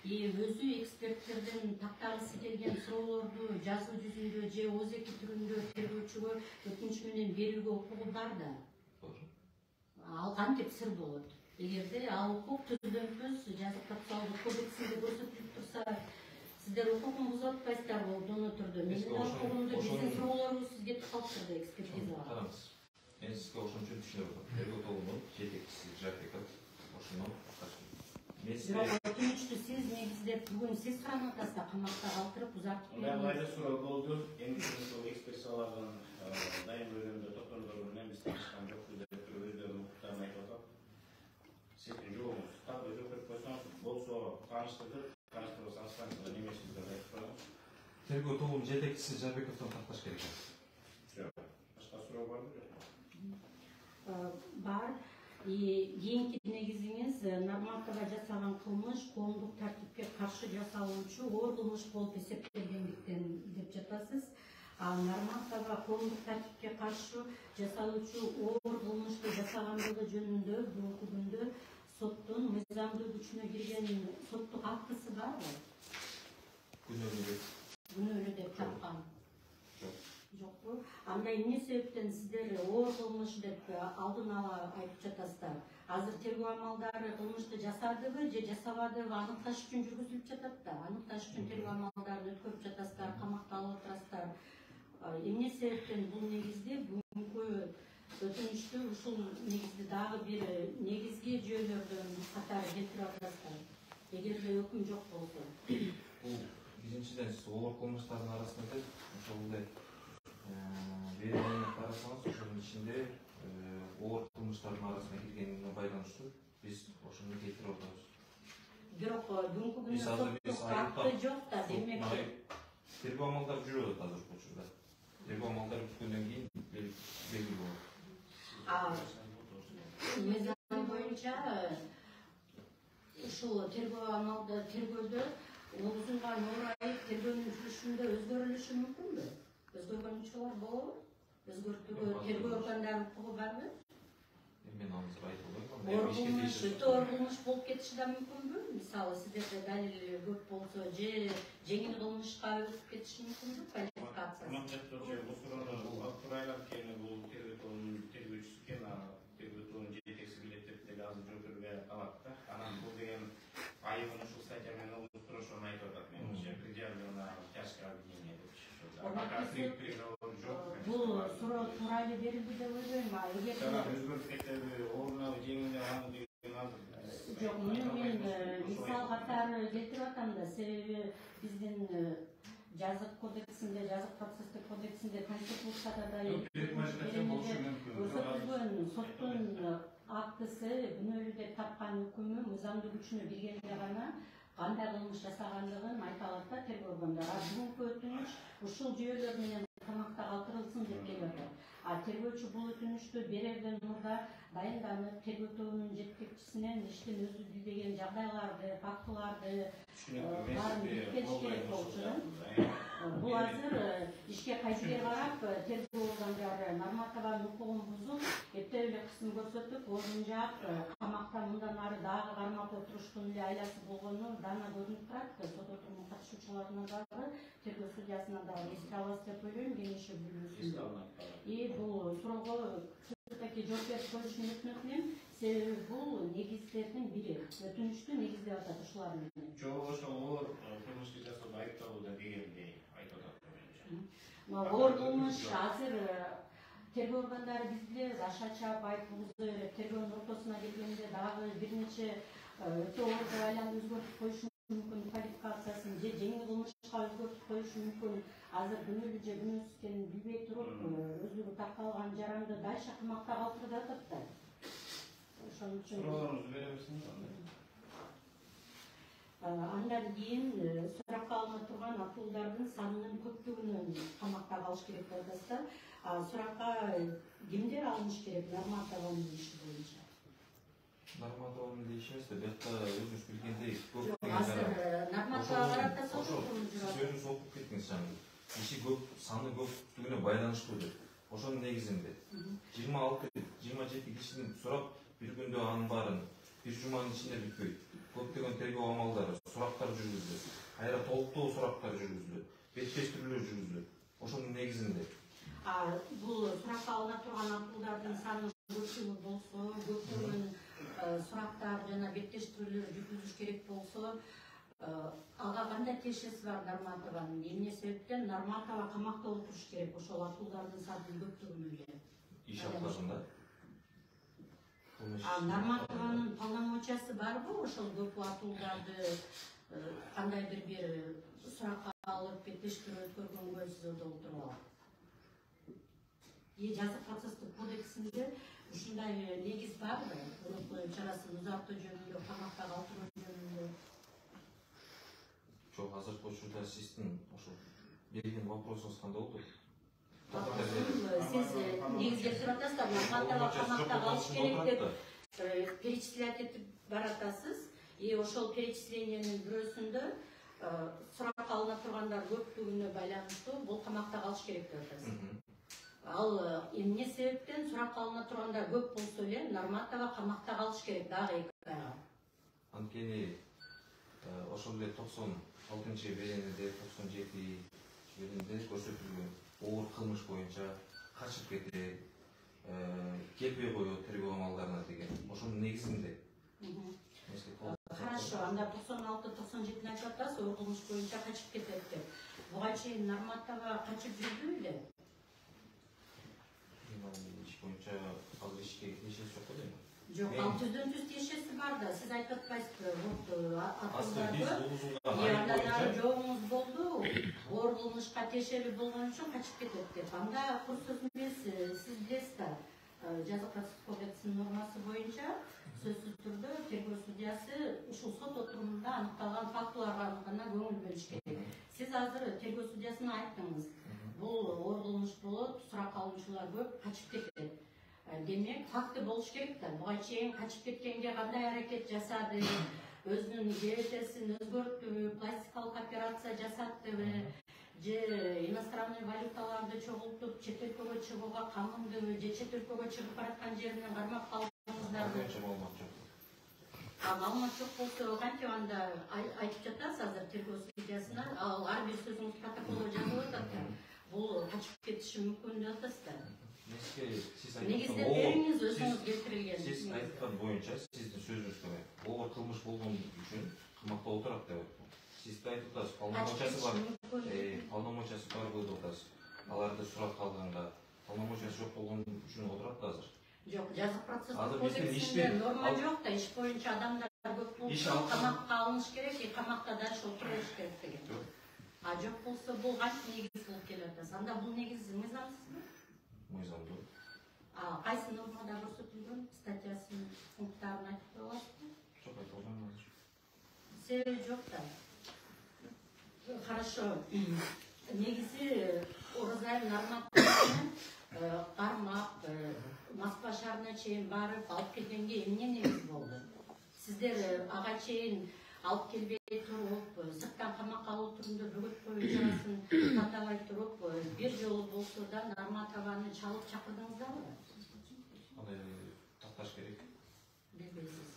өзү эксперттердин тактагысы келген суроолорду жазуу жүзүндө же ооз-эки түрүндө тергөөчүгө өтүнүч менен берүүгө укугу бар да. Ал кантип сыр болот? Эгерде ал укук түздөн-түз жазык процессуалдык кодексинде көрсөтүлүп турса, сиздер укугун бузуп атпайсыздарбы? Оңдоо түрдө. Менин укугумду биздин суроолорубуз кетип калыптыр да экспертизага. Мен сізге ошон үчүн түшүнүп атам. Тергөө тобунун жетекчиси Жапеков ошону өтүнүчтү сиз негизде бүгүн сиз карап атасызда камакта калтырып узартып Мындай суроо болду. Эми ушул экспрессиялардын дайым бөлүмүндө токтомдору менен биз таанышкан жокпуз деп өздөрүнүн укуктарын айтып атат. Сиздин жообуңуз так өзү көрүп койсоңуз болсо тааныштырдык, тааныштырбасаңыз немесиздер айтып коюңуз. Тергөө тобунун жетекчиси Жапековдон такташ керек. Жок. Башка суроо барбы? Бар. Кийинки негизиңиз Нарматова жасаган кылмыш коомдук тартипке каршы жасалуучу оор кылмыш болуп эсептелгендиктен деп жатасыз. Нарматова коомдук тартипке каршы жасалуучу оор кылмышты жасагандыгы жөнүндө бүгүнкү күндө соттун мыйзамдуу күчүнө кирген соттук актысы барбы? Күнөөлүү деп тапкан. Жокпу? Анда эмне себептен сиздер оор кылмыш деп алдын ала айтып жатасыздар? Азыр тергөө амалдары кылмышты жасадыбы же жасабадыбы аныкташ үчүн жүргүзүлүп жатат да. Аныкташ үчүн тергөө амалдарын өткөрүп жатасыздар, камакта алып отурасыздар. Эмне себептен бул негизде бүгүнкү өтүнүчтү ушул негизде дагы бир негизги жүйөлөрдөн катары келтирип атасыздар? Эгерде өкүм жок болсо. Бул биринчиден сиз оор кылмыштардын арасында ошол берүүнү карасаңыз, ошонун ичинде оор кылмыштардын арасына киргенине байланыштуу биз ошону келтирип атабыз. Бирок бүгүнкү күндө соттук акты жок да, демек тергөө амалдары жүрүп атат азыр бул учурда. Тергөө амалдары бүткөндөн кийин белгилүү болот. Мыйзам боюнча ушул тергөө амалда тергөөдө негизинен орай тергөөнүн жүрүшүндө өзгөрүлүшү мүмкүнбү? Өзгөргөн учурлар болобу? Өзгөртүүгө тергөө органдарынын укугу барбы? Мен аны айтып койгом. Оор кылмыш болуп кетиши да мүмкүнбү? Мисалы сиздерде далил көп болсо же жеңил кылмышка өтүп кетиши мүмкүнбү? Квалификациясы. Бул суроону Абдурайлар экен, бул тергөө тобунун тергөөчүсү экен, тергөө тобунун жетекчиси билет деп деле азыр жооп бербей калат да. Анан бул деген айыбын ушул статья менен олуштурушун айтып атат. Менимче предъявлено тяжкое обвинение деп. Бул суроо туура эле берилди деп ойлойм. Өзгөрүп кетеби, ордуна жеңилдеп алуу деген азыр. Жок, мен мисал катары келтирип атам да, себеби биздин жазык кодексинде, жазык процесстик кодексинде, конституцияда да көрсөтүлгөн соттун актысы күнөөлүү деп тапкан өкүмү мыйзамдуу күчүнө киргенде гана кандай кылмыш жасагандыгын айта алат да тергөө органдары. Бүгүнкү өтүнүч ушул жүйөлөр менен камакта калтырылсын деп келип атат. Тергөөчү бул өтүнүчтү берерден мурда дайынданып, тергөө тобунун жетекчисинен иштин өзү билбеген жагдайларды, фактыларды баарын билиш керек болчу. Бул азыр ишке кайдыгер карап, тергөө органдары Нарматованын укугун бузуп, эптеп эле кысым көрсөтүп, ордун жаап, камакта мындан ары дагы кармап отуруштун эле айласы болгону дана көрүнүп турат. Сот отурумун катышуучуларына дагы, тергөө судьясына дагы эске алабыз деп ойлойм, кеңеши бүлүүсүндө. Бул суроого таки жооп берип коюшун өтүнөт элем, себеби бул негиздердин бири. Өтүнүчтү негиздеп атат ушулар менен. Жок, ошол оор кылмышты жасоодо айыпталууда дегендей айтып атат. Оор кылмыш азыр тергөө органдары биз билебиз, аша чаап айып бугуза берет. Тергөөнүн ортосуна келгенде дагы бир нече өтө оор деп өзгөртүп коюшу мүмкүн, квалификациясын же жеңил кылмышка өзгөртүп коюшу мүмкүн. Азыр күнөөлүү же күнөөсүз экенин билбей туруп, өзүгө такталган жаранды дайша камакта калтырып атат да. Ошон үчүн суроолоруңузду бере берсиңиз. Андан кийин суракка алына турган акылдардын санынын көптүгүнөн камакта калыш керек деп атасыздар. Суракка кимдер алыныш керек Нарматованын иши боюнча? Нарматованын иши эмес, бuyakta өзүңүз билгендей көп Нарматовага карата сот окуп жүрөт. Сөзүңүз окуп кеттиңиз жаңы. Иши көп, саны көптүгүнө байланыштуу деп. Ошонун негизинде 26-27 кишиден сурап, бир күндө анын баарын бир жуманын ичинде бүтпөйт. Көптөгөн тергөө амалдары, сурактар жүргүзүлөт. Кайра толуктоо сурактар жүргүзүлөт. Беттештирүүлөр жүргүзүлөт. Ошонун негизинде. Бул суракка алына турган акылдардын саны көпчүлүк болсо, көптөгөн сурактар жана беттештирүүлөр жүргүзүш керек болсо, ага кандай тиешеси бар Нарматованын? Эмне себептен Нарматова камакта отуруш керек ошол акылдардын санынын көптүгүнөн? iş atlarında. Нарматованын полномочиясы барбы ошол көп убактууларды кандайдыр бир суракка алып тештирүү өткөргөнгө сиз отуруп алып. Жазык процесстик кодексинде ушундай негиз барбы? Өрөк чарасын узартуу жөнүндө, камакта калтыруу жөнүндө. Çok azırkı учурда сиздин ошо берген вопросуңуз кандай болду? Siz негизге сурап атасыздар, нарматова камакта калыш керек деп перечислять этип баратасыз. И ошол перечислениянын бирөөсүндө суракка алына тургандар көптүгүнө байланыштуу бул камакта калыш керек деп атасыз. Ал эмне себептен суракка алына тургандар көп болсо эле Нарматова камакта калыш керек дагы 2 айга. Анткени ошол эле 96 беренеде 97 беренеде көрсөтүлгөн оор кылмыш боюнча качып кетет, келбей коет тергөө амалдарына деген ошонун негизинде. Хорошо, анда 96-97 айтып атасыз, оор кылмыш боюнча качып кетет деп. Буга чейин Нарматова качып жүрдү беле? Иш боюнча азыр ишке киришет жок дейм. Жок, ал түздөн-түз тиешеси бар да, сиз айтып атпайсызбы? Жоогуңуз болду, оор кылмышка тиешелүү болгон үчүн качып кетет деп. Анда кур сөз эмес, сиз билесиз да, жазык процесстик кодекстин нормасы боюнча сөзсүз түрдө тергөө судьясы ушул сот отурумунда аныкталган фактыларга гана көңүл бөлүш керек. Сиз азыр тергөө судьясына айттыңыз, бул оор кылмыш болот, суракка алуучулар көп, качып кетет. Демек, факты болуш керек да. Буга чейин качып кеткенге кандай аракет жасады, өзүнүн ГТСин өзгөрттүбү, пластикалык операция жасаттыбы, же иностранный валюталарды чогултуп, чет өлкөгө чыгууга камындыбы, же чет өлкөгө чыгып бараткан жеринен кармап калдыңыздарбы? Маалымат жок болсо, кантип анда айтып жатасыз азыр тергөө судьясына, ал ар бир сөзүңүз протоколго жазылып атат да. Бул качып кетиши мүмкүн деп атасыздар. Негизде бериңиз өзүңүз келтирилген. Сиз айткан боюнча сиздин сөзүңүзгө оор кылмыш болгон үчүн камакта отурат деп айттым. Сиз айтып атасыз, полномочиясы бар деп атасыз. Аларды суракка алганга полномочиясы жок болгон үчүн отурат да азыр. Жок, жазык процесстик кодексинде норма жок да, иш боюнча адамдар көп болсо камакка алыныш керек, камакта дальше отурулуш керек деген. А жок болсо бул кантип негиз болуп келатат? Анда бул негиз мыйзамсызбы? Мыйзамдуу. Кайсы нормада көрсөтүлгөн статьясын, пункттарын айтып коесузбу? Жок, айта албайм азыр. Себеби жок да. Хорошо. Негизи Оразай Нарматованы кармап, Москва шаарына чейин барып, алып келгенге эмне негиз болду? Сиздер ага чейин алып келбей туруп, сырттан камакка алуу түрүндө бөгөткө чарасын тандабай туруп, бир жолу болсо да Нарматованы чалып чакырдыңыздарбы? Такташ керек. Билбейсиз.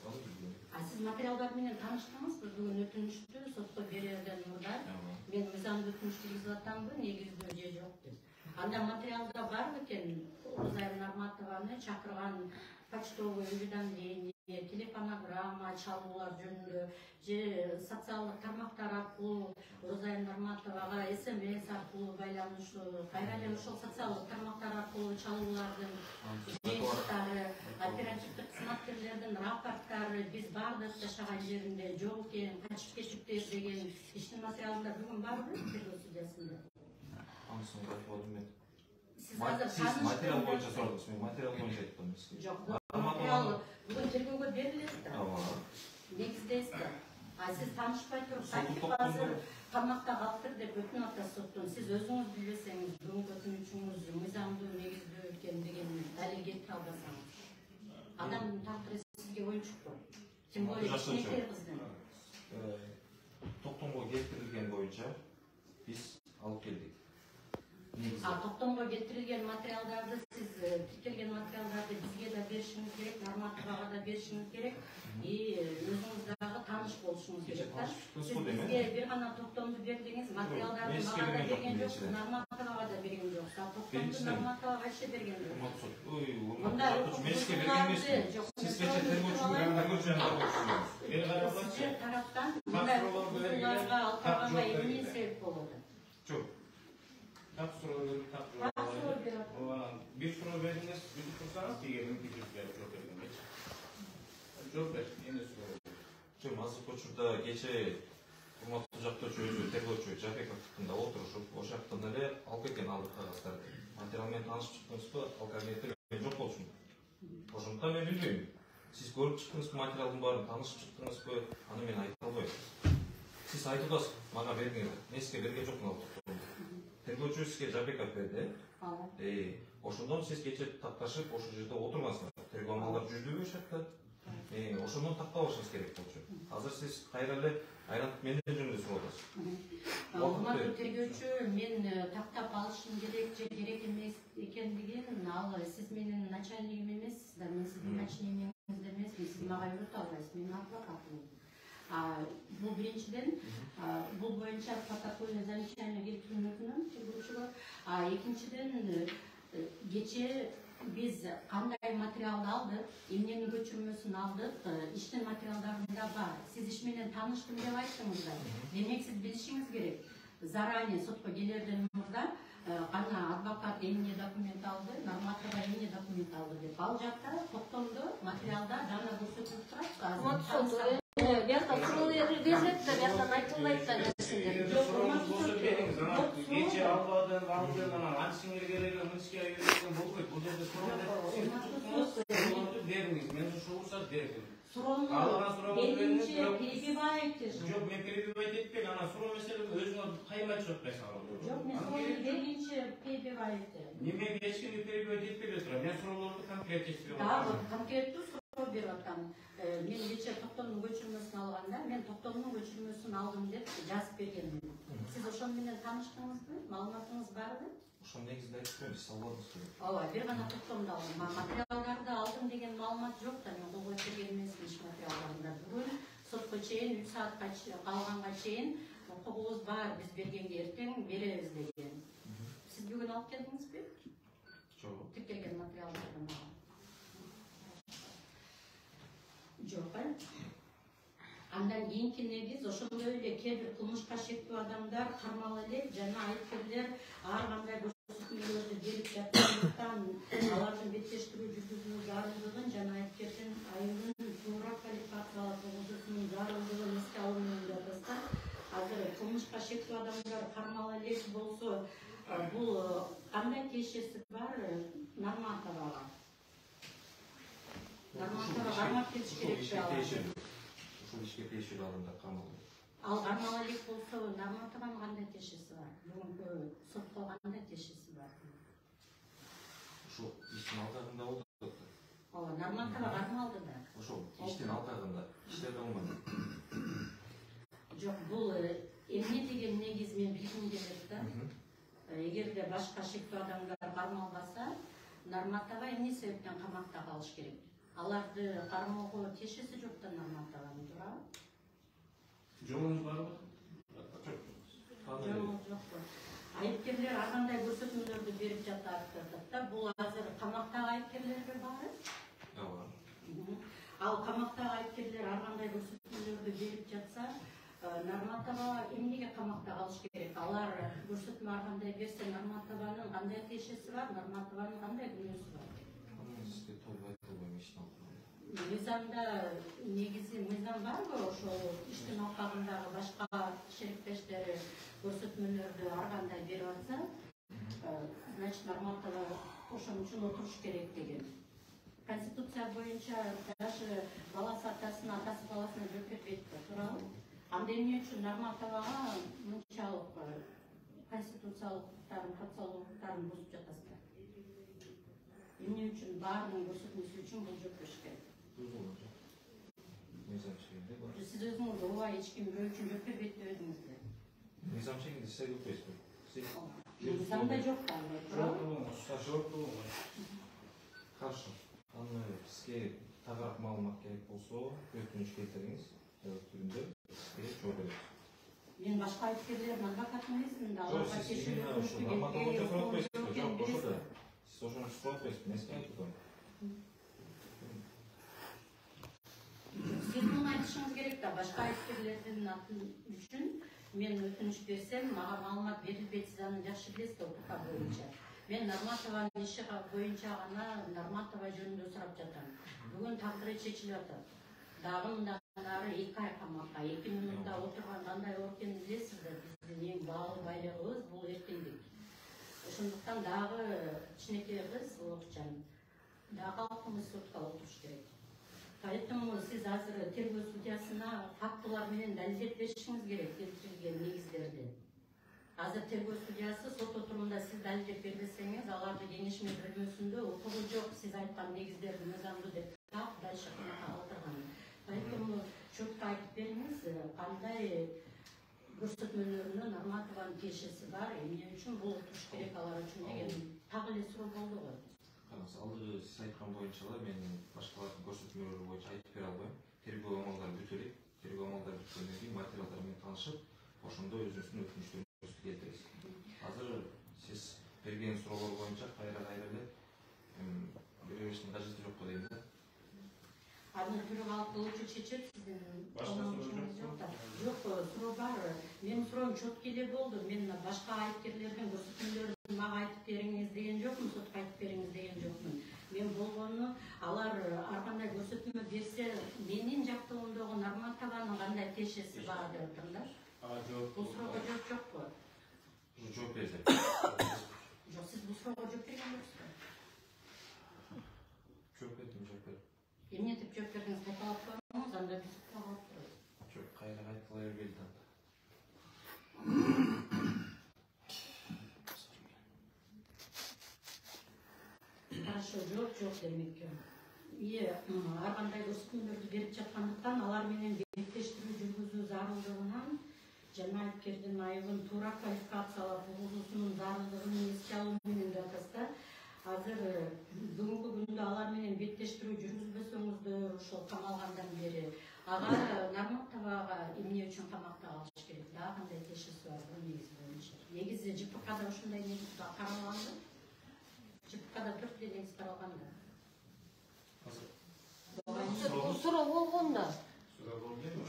Сиз материалдар менен тааныштыңызбы? Бүгүн өтүнүштү сотко берерден мурда мен мыйзамдуу өтүнүш киргизип атамбы, негиздүү же жок деп. Анда материалда бар бекен Оразай Нарматованы чакырган почтовый уведомление, телефонограмма, чалуулар жөнүндө, же социалдык тармактар аркылуу Оразай Нарматовага СМС аркылуу байланышуу, кайра эле ошол социалдык тармактар аркылуу чалуулардын жыйынтыктары, оперативдик кызматкерлердин рапорттары, биз бардык жашаган жеринде жок экен, качып кетиптир деген иштин материалында бүгүн барбы тергөө судьясында? Анысын айтып алдым мен. Сиз материал боюнча сурадыңыз, мен материал боюнча айттым. Жок, материал бүгүн тергөөгө берилет да. Негиздейсиз да. Сиз таанышпай туруп, кантип азыр камакта калыптыр деп өтүнүп атасыз соттон. Сиз өзүңүз билбесеңиз, бүгүнкү өтүнүчүңүз мыйзамдуу, негиздүү экен деген далил келтире албасаңыз. Адамдын тагдыры сизге оюнчукпу. Тем более кичинекей кыздын. Токтомго келтирилген боюнча биз алып келдик. Токтомго келтирилген материалдарды сиз тиркелген материалдарды бизге да беришиңиз керек, Нарматовага да беришиңиз керек, и өзүңүз дагы тааныш болушуңуз керек да. Сиз бизге бир гана токтомду бердиңиз, материалдарды мага да берген жоксуз, Нарматовага да берген жоксуз. Токтомду Нарматовага вообще берген жоксуз. Мында менске берген эмесмин. Сиз кечээ тергөөчү сиздер тараптан мындай окуяларга алып барганга эмне себеп болот? Жок. Так суроо берип, так жоо. Bir суроо бердиңиz, бүтүн жүрүп берип жооп бергенбечи. Жооп бер, эмне суроо? Жок, азыркы учурда кечээ урматтуу жактоочу өзү тергөөчү Жапековдун да отурушуп, ошол жактан эле алып кеткен алдык кагаздарды. Материал менен таанышып чыктыңызбы? Ал кабинетте жок болчумун. Ошондуктан мен билбейм. Сиз көрүп чыктыңызбы материалдын баарын, таанышып чыктыңызбы? Аны мен айта албайм. Сиз айтып атасыз, мага бергиңер. Мен сизге берген жокмун ал. Тергөөчү сизге Жапеков берди. Ошондон сиз кечээ такташып ошол жерде отургансыздар. Тергөө амалдары жүрдүбү ошол жакта? Ошондон тактап алышыңыз керек болчу. Азыр сиз кайра эле айлантып менден жөнүндө сурап атасыз. Урматтуу тергөөчү, мен тактап алышым керек же керек эмес экендигин ал сиз менин начальнигим эмессиз да, мен сиздин начальнигиңиз эмесмин, сиз мага үйрөтө албайсыз, мен адвокатмын. Бул биринчиден, бул боюнча протокольный замечание келтирүүнү өтүнөм тергөөчүгө. Экинчиден, кечээ биз кандай материалды алдык, эмненин көчүрмөсүн алдык, иштин материалдарында бар. Сиз иш менен тааныштым деп айттыңыз да. Демек сиз билишиңиз керек. Заранее сотко келерден мурда кана адвокат эмне документ алды, Нарматова эмне документ алды деп. Ал жакта токтомдо материалда жана көрсөтүлүп турат. Бияктан суроо берилет да, бияктан айтылбайт да нерселер. Кечээ албадым, анчыңер керек, мынчыга керек болбойт. Бул жерде суроо бериңиз. Мен ушул уруксат бердим. Суроону беринчи перебивайте. Жок, мен перебивать этпейм. Ана суроо маселе өзүңө каймат жок mesela. Жок, мен суроону беринчи перебивайте. Неме эч кимди перебивать этпей турам. Мен суроолорду конкреттештирип атам. Да, вот конкреттүү суроо берип атам. Мен кечээ токтомдун көчүрмөсүн алганда, мен токтомдун көчүрмөсүн алдым деп жазып бергенмин. Сиз ошон менен тааныштыңызбы? Маалыматыңыз барбы? Ошол негизинде айтып сиз албадыңызбы? Ооба, бир гана токтомду алдым. Материалдарды алдым деген маалымат жок да, мен кол коюп берген эмесмин иш материалдарында. Бүгүн сотко чейин 3 саатка калганга чейин укугубуз бар, биз бергенге эртең беребиз деген. Сиз бүгүн алып келдиңизби? Жок. Тиркелген материалдарды. Жок. Андан кийинки негиз ошондой эле кээ бир кылмышка шектүү адамдар кармала элек жана айыпкерлер ар кандай көрсөтмөлөрдү берип жаткандыктан алардын беттештирүү жүргүзүү зарылдыгын жана айыпкердин айыбын туура квалификациялап тургузуусунун зарылдыгын эске алуу менен жатасыздар. Азыр кылмышка шектүү адамдар кармала элек болсо, бул кандай тиешеси бар Нарматовага? Нарматова кармап кетиш керек. Ушул ишке тиешелүү адамдар камалды. Ал кармала элек болсо, Нарматованын кандай тиешеси бар? Бүгүнкү сотко кандай тиешеси бар? Ушул иштин алкагында болду. Ооба, Нарматова кармалды да. Ошол иштин алкагында иштеп калмады. Жок, бул эмне деген негиз мен билгим келет да. Эгерде башка шектүү адамдар кармалбаса, Нарматова эмне себептен камакта калыш керек? Аларды кармоого тиешеси жок да Нарматованын, туурабы? Жолуңуз барбы? Жолуңуз жокпу? Айыпкерлер ар кандай көрсөтмөлөрдү берип жатат да. Бул азыр камактагы айыпкерлерге баары? Ооба. Ал камактагы айыпкерлер ар кандай көрсөтмөлөрдү берип жатса, Нарматова эмнеге камакта калыш керек? Алар көрсөтмө ар кандай берсе, Нарматованын кандай тиешеси бар, Нарматованын кандай күнөөсү бар? Сизге толук айта албайм иштин алкагында. Мыйзамда негизи мыйзам барбы ошол иштин алкагындагы башка шериктештери көрсөтмөлөрдү ар кандай берип атса, значит Нарматова ошон үчүн отуруш керек деген. Конституция боюнча даже баласы атасына, атасы баласына жооп бербейт да, туурабы? Анда эмне үчүн Нарматовага мынчалык конституциялык укуктарын, процессуалдык укуктарын бузуп жатасыздар? Эмне үчүн баарынын көрсөтмөсү үчүн бул жооп бериш керек? Мыйзам чегинде бар. Сиз өзүңүз ооба эч ким бул үчүн жооп бербейт деп едиңиз. Мыйзам чегинде сиз айтып атпайсызбы? Мыйзамда жок да андай, туурабы? Хорошо. Аны сизге тагыраак маалымат керек болсо, өтүнүч келтириңиз. Түрүндө сизге жооп беребиз. Мен башка айыпкерлердин адвокаты эмесмин да. Жок, сиз именно ошо Нарматовага сурап атпайсызбы? Жок, ошо да. Сиз ошону сурап атпайсызбы? Мен сизге айтып атам. Сиз муну айтышыңыз керек да, башка айыпкерлердин аты үчүн мен өтүнүч берсем, мага маалымат берилбейт, сиз аны жакшы билесиз да укук боюнча. Мен Нарматованын иши боюнча гана Нарматова жөнүндө сурап жатам. Бүгүн тагдыры чечилип атат. Дагы мындан ары 2 ай камакка, 2 минутта отурган кандай оор экенин билесиздер. Биздин эң багыл байлыгыбыз бул эркиндик. Ошондуктан дагы кичинекей кыз Улукжан, дагы калкыбыз сотко отуруш керек. Поэтому сиз азыр тергөө судьясына фактылар менен далилдеп беришиңиз керек, келтирилген негиздерди. Азыр тергөө судьясы сот отурумунда сиз далилдеп бербесеңиз, аларды кеңешме бөлмөсүндө укугу жок, сиз айткан негиздерди мыйзамдуу деп таап дальше камакка калтырган. Поэтому четко айтып бериңиз, кандай көрсөтмөлөрүнө Нарматованын тиешеси бар, эмне үчүн бул отуруш керек алар үчүн деген так эле суроо болду го. Алдыгы сиз айткан боюнча мен башкалардын көрсөтмөлөрү боюнча айтып бере албайм. Тергөө амалдары бүтө элек. Тергөө амалдары бүткөндөн кийин материалдар менен таанышып, ошондо өзүңүздүн өтүнүчтөрүңүздү келтиресиз. Азыр сиз берген суроолор боюнча кайра эле бере бериштин кажети жок дейм да. Аны түрүп алып болчу чечет сиздин колдонушуңуз жок да. Жок, суроо бар. Менин суроом четко эле болду. Мен башка айыпкерлердин көрсөтмөлөрүн мага айтып бериңиз деген жокмун, сотко айтып бериңиз деген жокмун. Мен болгону алар ар кандай көрсөтмө берсе, менин жактоомдогу Нарматованын кандай тиешеси бар деп атам да. Бул суроого жооп жокпу? Жооп берсе. Жок, сиз бул суроого жооп берген жоксузбу? Жооп бердим. Эмне деп жооп бердиңиз, кайталап коюңуз, анда биз калып турабыз. Жок, кайра кайтыла бергиле да. Хорошо, жооп демекке. Ар кандай көрсөтмөлөрдү берип жаткандыктан алар менен беттештирүү жүргүзүү зарылдыгынан жана айыпкердин айыбын туура квалификациялап угузуусунун зарылдыгын эске алуу менен жатасызда. Азыр бүгүнкү күндө алар менен беттештирүү жүргүзбөсөңүздөр, ошол камалгандан бери ага Нарматовага эмне үчүн камакта калыш керек? Дагы кандай тиешеси бар бул негиз боюнча? Негизи ЖПКда ушундай негиз каралганбы? ЖПКда 4 негиз каралганда. Бул суроо болгон да.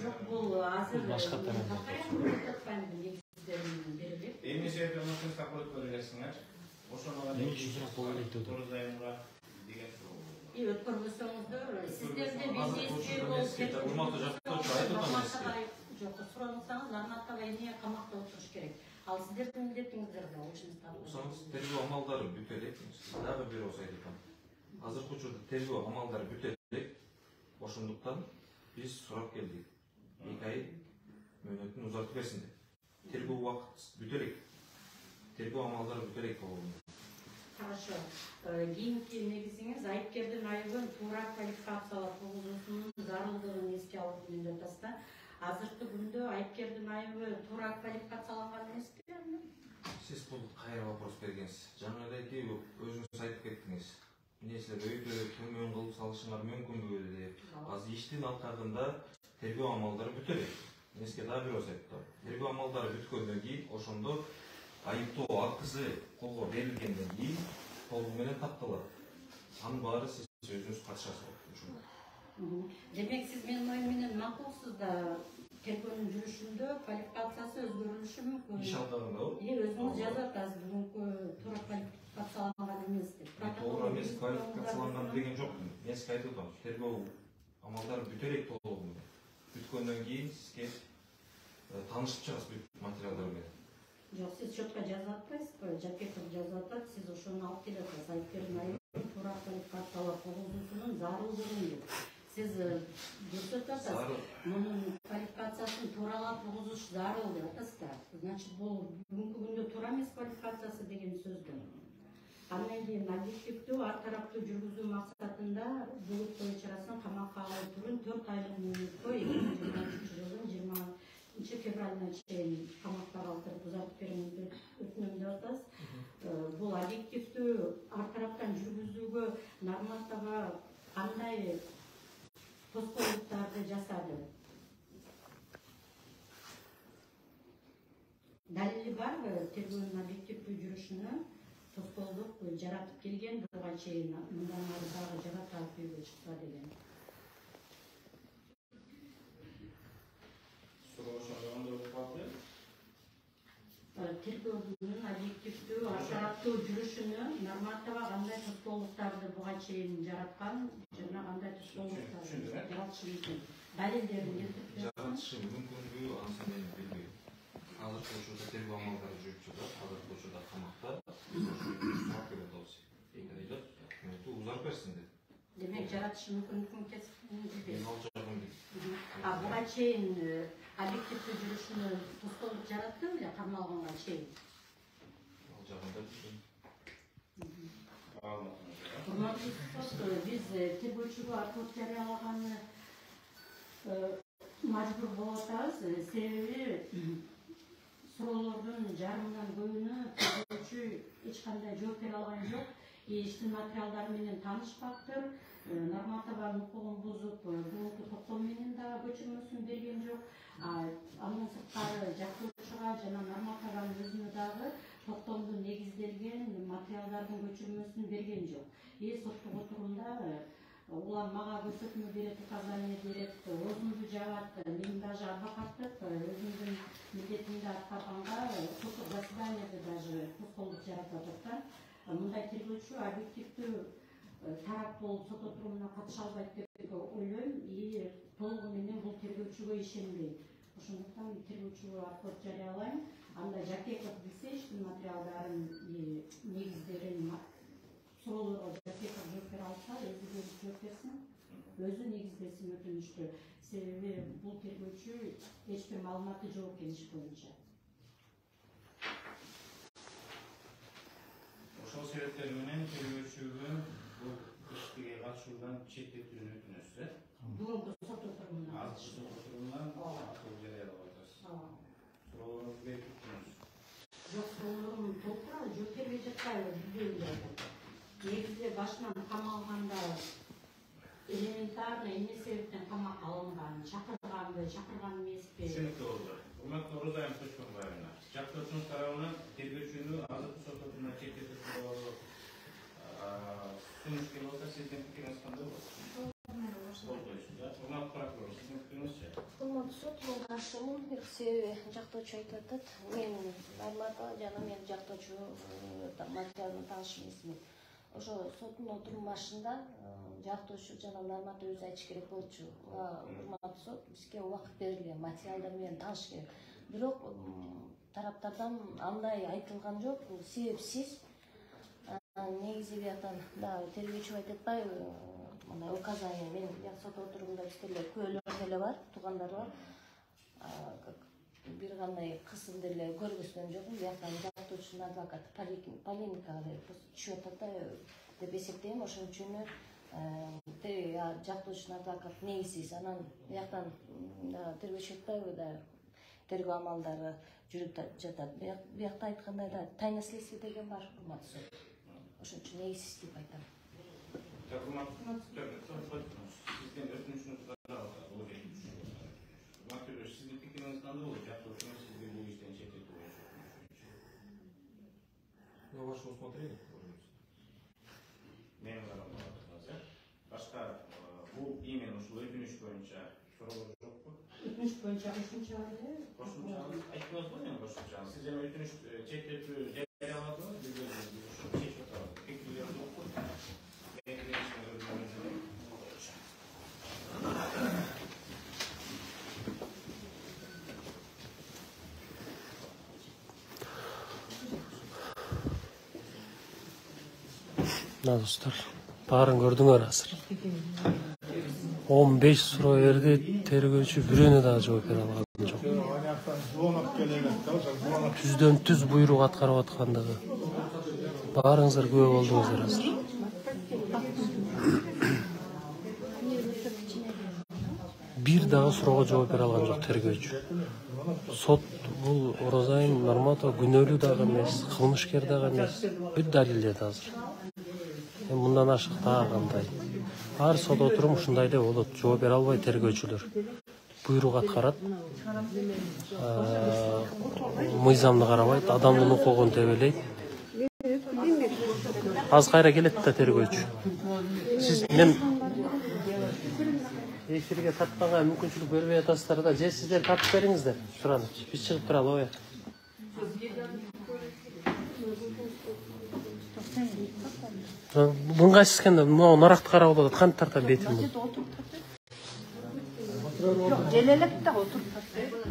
Жок, бул азыр башка тарап. негиздерин берилет. Эмне себептен ошону тапкырып көрөсүңөр? Ошону деген суроо. Өткөрбөсөңүздөр, сиздерде биздей жок, суроосаңыз Нарматова эмне камакта отуруш керек? Ал сиздердин милдетиңиздер да Уксаңыз, тергөө амалдары бүтө элек. Дагы бир ооз айтам. Азыркы учурда тергөө амалдары бүтө элек. Ошондуктан биз сурап келдик. 2 ай мөөнөтүн узартып берсин деп. Тергөө убакыт бүтө элек. Тергөө амалдары бүтө элек болгон. Хорошо. Кийинки негизиңиз айыпкердин айыбын туура квалификациялап угузуусунун зарылдыгын эске алуу менен жатасызда. Азыркы күндө айыпкердин айыбы туура квалификацияланган эмеспи? Сиз бул кайра вопрос бергенсиз. Жаңы эле өзүңүз айтып кеттиңиз. Эмне силер өйдө төмөн кылып салышыңар мүмкүнбү деп. Азыр иштин алкагында тергөө амалдары бүтө элек. Эмеске дагы бир ооз айттым. Тергөө амалдары бүткөндөн кийин ошондо айыптоо актысы колго берилгенден кийин толугу менен такталат. Анын баары сиз өзүңүз катышасыз. Демек сиз менин оюм менен макулсуз да тергөөнүн жүрүшүндө квалификациясы өзгөрүлүшү мүмкүн. Иш алкагындабы? Өзүңүз жазып атасыз, бүгүнкү туура квалификацияланган эмес деп. Туура эмес квалификацияланган деген жокмун. Мен сизге айтып атам, тергөө амалдары бүтө элек толугу менен. Бүткөндөн кийин сизге таанышып чыгасыз бүт материалдар менен. Жок, сиз четко жазып атпайсызбы? Жапеков жазып атат, сиз ошону алып келип атасыз. Айыпкердин айыбын туура квалификациялап угузуусунун зарылдыгын деп. Сиз көрсөтүп атасыз, мунун квалификациясын тууралап угузуш зарыл деп атасызда. Значит, бул бүгүнкү күндө туура эмес квалификациясы деген сөздү. Андан кийин объективдүү ар тараптуу жүргүзүү максатында Булут Кой чарасын камакка алуу турун 4 айлык мөөнөткө 2023 жылдын 20 февралына чейин камакта калтырып узартып берүүнү өтүнөм деп атасыз. Бул объективдүү ар тараптан жүргүзүүгө Нарматова кандай тоскоолдуктарды жасады? Далили барбы тергөөнүн объективдүү жүрүшүнө тоскоолдук жаратып келген буга чейин мындан ары дагы жарата албайбы чыкса деген? Тергөөнүн объективдүү ар тараптуу жүрүшүнө тергөөчүнү Нарматова кандай тоскоолдуктарды буга чейин жараткан жана кандай тоскоолдуктарды жаратышы мүмкүн далилдерин келтирип жаратышы мүмкүндүгү анысы мен билбейм. Азыркы учурда тергөө амалдары жүрүп жатат. Азыркы учурда камакта сурап берет болсо. Эки айда узарып берсин деп. Демек жаратышы мүмкүндүгүн билбейм. Ал жагын билбейм. Буга чейин объективдүү жүрүшүнө тоскоолдук жаратты беле камалганга чейин? Ал жагында билбейм. Урматтуу сот, биз тергөөчүгө аркылык жарыялаганы мажбур болуп атабыз. Себеби суроолордун жарымынан көбүнө тергөөчү эч кандай жооп бере алган жок. Иштин материалдары менен таанышпаптыр. Нарматованын укугун бузуп, бүгүнкү токтом менен дагы көчүрмөсүн берген жок. Андан сырткары жактоочуга жана Нарматованын өзүнө дагы токтомдун негизделген материалдардын көчүрмөсүн берген жок. Соттук отурумда улам мага көрсөтмө берет, указание берет, өзүмдү жагат, мен даже адвокаттык өзүмдүн милдетимди аткарганга соттук заседанияда даже тоскоолдук жаратып атат. Мындай тергөөчү объективдүү тарап болуп сот отурумуна катыша албайт деп ойлойм. Толугу менен бул тергөөчүгө ишенбейм. Ошондуктан тергөөчүгө аркылык жарыялайм. Анда Жакеков билсе иштин материалдарын, негиздерин, суроолорго Жакеков жооп бере алса, өзү келип жооп берсин, өзү негиздесин өтүнүштү. Себеби бул тергөөчү эч бир маалыматы жок экен иш боюнча. Ошол себептер менен тергөөчүгө бул ишке катышуудан четтетүүнү өтүнөсүз. Бүгүнкү сот отурумунан. Азыркы сот отурумунан аркылык жарыялап атасыз. Суроолорду берип туруңуз. Жок, суроолорум толтура, жооп бербей жатпайбы, билбейм. Негизде башынан камалганда элементарный эмне себептен камакка алынган, чакырганбы, чакырган эмеспи? Түшүнүктүү болду. Урматтуу Орозайым Тошконбаевна, жактоочунун тарабынан тергөөчүнү азыркы сот отурумунан четтетүү тууралуу сунуш келип атса, сиздин пикириңиз кандай болот? Урматтуу прокурор, сиздин пикириңизчи? Урматтуу сот, мен каршымын. Себеби жактоочу айтып атат, мен Нарматова жана мен жактоочу материалдын тааныш эмесмин. Ошо соттун отурум башында жактоочу жана Нарматова өзү айтыш керек болчу. Урматтуу сот, бизге убакыт берилген, материалдар менен тааныш керек. Бирок тараптардан андай айтылган жок, себепсиз. Негизи бияктан дагы тергөөчү айтып атпайбы, мындай указание, мен сот отурумда бизде күйөөлөр деле бар, туугандар бар. Бир кандай кысым деле көргөзгөн жокмун. Бияктан жактоочунун адвокаты полемикага түшүп атат деп эсептейм. Ошон үчүн жактоочунун адвокаты негизсиз. Анан бияктан тергөөчү айтпайбы да тергөө амалдары жүрүп жатат. Биякта айткандай да тайна следствие деген бар, урматтуу сот. Ошон үчүн негизсиз деп айтам. Сиздин өтүнүчүңүз кандай сиздин пикириңиз кандай болот? Жактоочуну сизди бул иштен четтетүү боюнча. На ваше усмотрение. Менин карамагым башка бул именно ушул өтүнүч боюнча суроолор жокпу? Өтүнүч боюнча кошумча бар эле. Кошумча айттыңыз го, мен кошумча. Сиз эми өтүнүч четтетүү жарыяладыңыз, чечип атабыз. Пикирлер жокпу? Достор, баарын көрдүңөр азыр. 15 суроо берди, тергөөчү бирөөнө дагы жооп бере алган жок. Түздөн түз буйрук аткарып аткандыгы. Баарыңыздар күбө болдуңуздар азыр. Бир дагы суроого жооп бере алган жок тергөөчү. Сот бул Орозайым Нарматова күнөөлүү дагы эмес, кылмышкер дагы эмес. Бүт далилдеди азыр. Мындан ашык дагы кандай. Ар сот отурум ушундай эле болот. Жооп бере албай тергөөчүлөр буйрук аткарат. Мыйзамды карабайт, адамдын укугун тебелейт. Аз кайра келет да тергөөчү. Сиз мен эфирге тартканга мүмкүнчүлүк бербей атасыздар да, же сиздер тартып бериңиздер. Тураны, биз чыгып туралы ой. Мынга сискенде мына наракты карап алып кантип тартам бетим бул. Жок, желелеп да отуруп.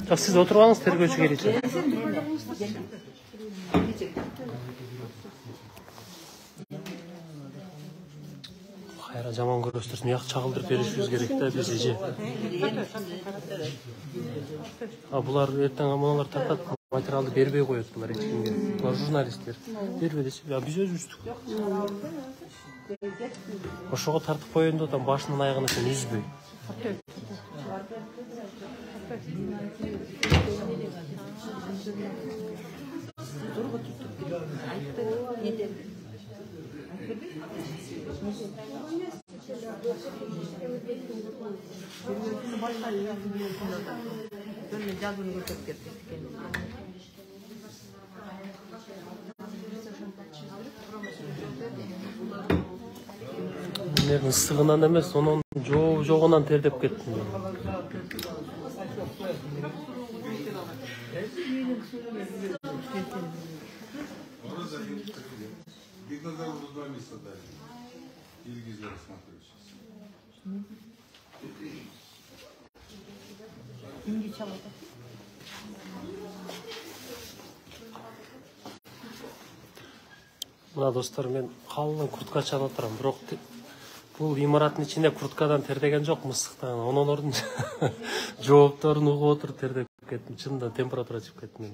Жок, сиз отуруп алыңыз, тергөөчү келичи. Кайра жаман көрөсүңүз, мыяк чагылдырып беришибиз керек да биз эже. Булар эртең аманалар тартат, материалды бербей коет булар эч кимге. Булар журналисттер. Бербе десе, биз өзүбүздүк. Ошого тартып коеюн деп атам, башынан аягына чейин үзбөй. Мен ысыгынан эмес, онун жогунан тердеп кеттим. Телевизор смотрю сейчас. Мына достор, мен калың куртка чалып отурам, бирок бул имараттын ичинде курткадан тердеген жок, мысыктан. Онолордун жоопторун угуп отуруп тердеп кеттим. Чынында температура чыгып кетти мен.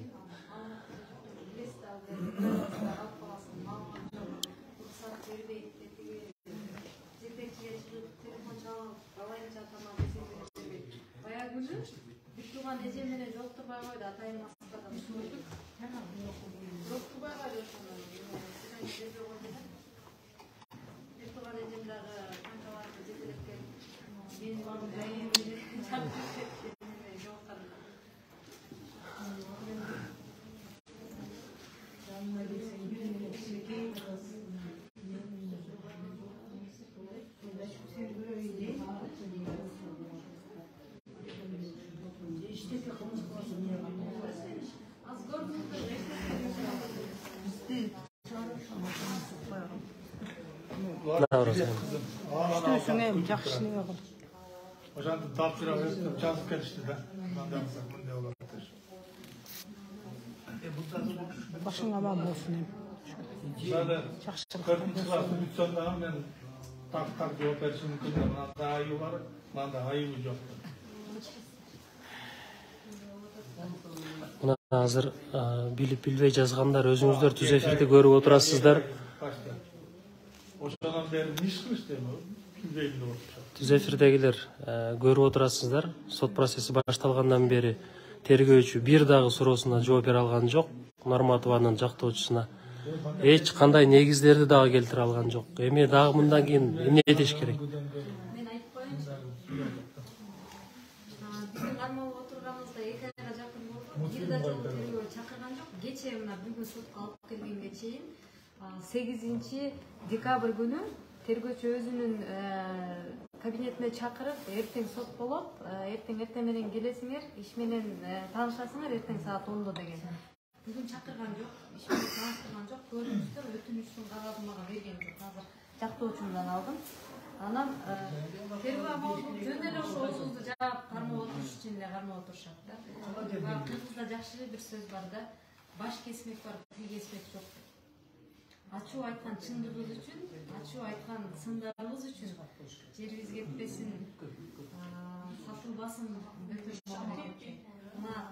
Üstüsüne жақсы не var. Ошанты тапшырып өтүп жазып келишти да. Мындай болот. Башың аман болсын. Төртүнчү класс бүтсөндө мен так жооп беришим мүмкүн. Мында айы бар, мында айы жок. Мына азыр билип билбей жазгандар өзүңүздөр түз эфирди көрүп отурасыздар. Ошодан бери иш кылыштымы? Билбейм деп атышат. Түз эфирдегилер көрүп отурасыздар. Сот процесси башталгандан бери тергөөчү бир дагы суроосуна жооп бере алган жок. Норматованын жактоочусуна эч кандай негиздерди дагы келтире алган жок. Эми дагы мындан кийин эмне деш керек? Мен айтып коеюнчу. Биздин кармалып отурганыбызда 2 айга жакын болду. Бир да жолу тергөө чакырган жок. Кечээ мына бүгүн сотко алып келгенге чейин 8 декабрь күнү тергөөчү өзүнүн кабинетине чакырып, эртең сот болот, эртең менен келесиңер, иш менен таанышасыңар эртең саат 10 деген. Бүгүн чакырган жок, иш менен тааныштырган жок. Көрүнүштөр өтүнүчтүн кагазын мага берген жок. Азыр жактоочумдан алдым. Анан тергөө амалы жөн эле ошо өзүңүздү жаап кармап отуруш үчүн эле кармап отурушат да. Кыргызда жакшы бир сөз бар да, баш кесмек бар, тил кесмек жок. Ачуу айткан чындыгыбыз үчүн, ачуу айткан сындарыбыз үчүн жерибиз кетпесин, сатылбасын бөтөн мамлекетке. Мына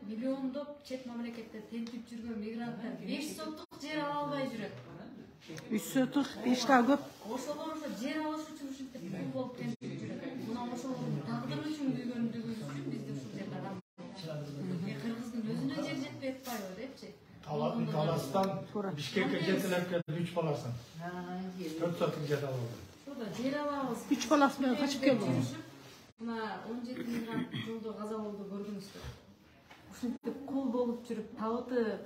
миллиондоп чет мамлекетте тентип жүргөн мигранттар 5 соттук жер ала албай жүрөт. 3 соттук 5 да көп. Ошолор жер алыш үчүн ушинтип пул болуп тентип жүрөт. Мына ошолордун тагдыры үчүн күйгөндүгүбүз үчүн бизде ушул жерде калат. Кыргыздын өзүнө жер жетпей атпайбы депчи. Таластан Бишкекке жетилеп келди 3 баласын. 4 сотук жер алды. Ошода жер алабыз. 3 баласы менен качып келди. Мына 17 мигрант жолдо каза болду, көрдүңүздөр. Ушинтип кул болуп жүрүп, табыты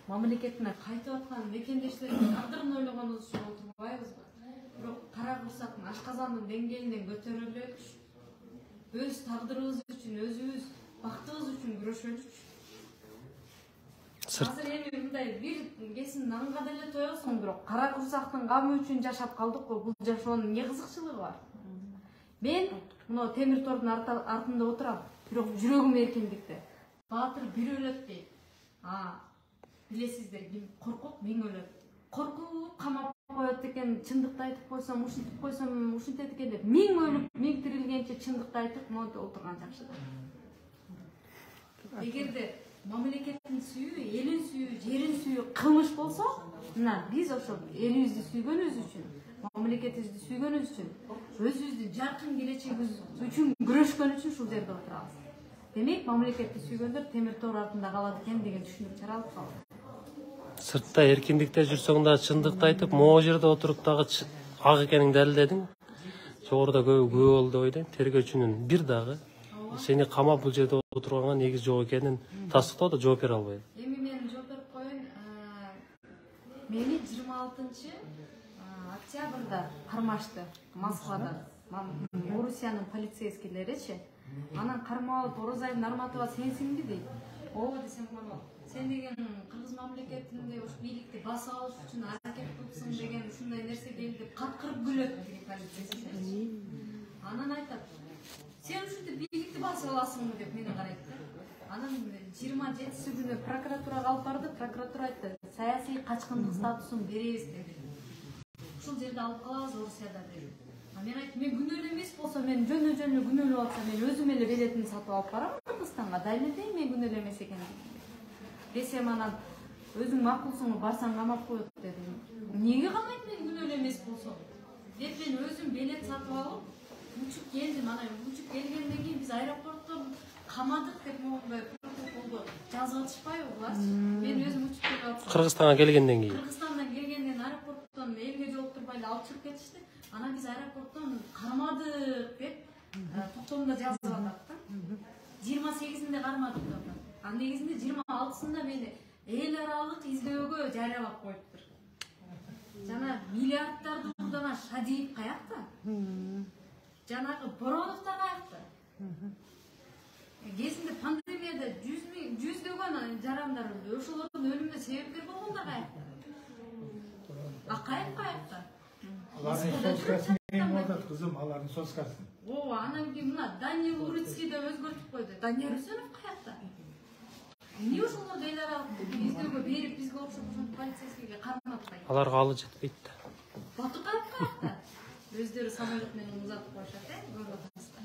мамлекетине кайтып аткан мекендештердин тагдырын ойлогонубуз үчүн отурбайбызбы? Бирок кара курсактын ашказандын деңгээлинен көтөрүлөлүчү. Өз тагдырыбыз үчүн, өзүбүз бактыбыз үчүн күрөшөлүчү. Азыр эми мындай бир кесин нанга деле тоесуң, бирок кара курсактын камы үчүн жашап калдык го. Бул жашоонун эмне кызыкчылыгы бар? Мен мына темир тордун артында отурам, бирок жүрөгүм эркиндикте. Баатыр бир өлөт дейт. Билесиздер, ким коркуп миң өлөт. Коркуп камап коет экен, чындыкты айтып койсом, ушинтип койсом, ушинтет экен деп миң өлүп, миң тирилгенче чындыкты айтып монтип отурган жакшы да. Эгерде мамлекеттин сүйүү, элин сүйүү, жерин сүйүү кылмыш болсо, мына биз ошо элибизди сүйгөнүбүз үчүн, мамлекетибизди сүйгөнүбүз үчүн, өзүбүздүн жаркын келечегибиз үчүн күрөшкөн үчүн ушул жерде отурабыз. Демек, мамлекетти сүйгөндөр темир тор артында калат экен деген түшүнүк таралып калды. Сыртта эркиндикте жүрсөң да чындыкты айтып, могу жерде отуруп дагы ак экенин далилдедиң. Жогоруда көбү күбө болду деп ойлойм. Тергөөчүнүн бир дагы сени камап бул жерде отурганга негиз жок экенин тастыктоо да жооп бере албайт. Эми мен жооп берип коеюн. Мени 26 октябрда кармашты Москвада. Орусиянын полицейскийлеричи. Анан кармап алып, Орозай Нарматова сенсиңби дейт. Ооба десем болот. Сен деген кыргыз мамлекетинде ушу бийликти басып алыш үчүн аракет кылыпсың деген ушундай нерсе дейт деп каткырып күлөт полицейский. Анан айтат, сен ушинтип бийликти басып аласыңбы деп мени карайт да. Анан 27 күнү прокуратурага алып барды, прокуратура айтты, саясий качкындык статусун беребиз деди. Ушул жерде алып калабыз Орусияда деди. Мен айттым, мен күнөөлүү эмес болсо, мен жөнө күнөөлүү болсо, мен өзүм эле билетин сатып алып барам Кыргызстанга, далилдейм мен күнөөлүү эмес экенин. Десем анан өзүң макулсуң, барсаң камап коет деди. Эмнеге камайт мен күнөөлүү эмес болсо? Деп мен өзүм билет сатып алып, учуп келдим. Анан учуп келгенден кийин биз аэропорттон камадык деп моундай протоколду жазып атышпайбы буларчы? Мен өзүм учуп келип Кыргызстанга келгенден кийин. Кыргызстандан келгенден аэропорттон элге жолуктуруп алып чыгып кетишти. Анан биз аэропорттон кармадык деп токтомдо жазып атат да. 28-inde кармадык деп атат. А негизинде 26-сында мени эл аралык издөөгө жарыялап коюптур. Жана миллиарддарды урдаган Шадиев каякта? Жанагы Бороновдор каякта? Кезинде пандемияда жүздөгөн жарандар өлдү. Ошолордун өлүмүнө себепкер болгондор каякта? Каякта? Алардын соскасын эми атат кызым, алардын соскасын. Ооба, анан кийин мына Даниил Урицкий деп өзгөртүп койду. Данияр Үсөнов каякта? Эмне ошолорду эл аралык издөөгө берип бизге окшоп ошентип полицейскийге карматпайт? Аларга алы жетпейт да. Батыкаев каякта? Өздөрү самолет менен узатып коюшат, көрүп атасыздар.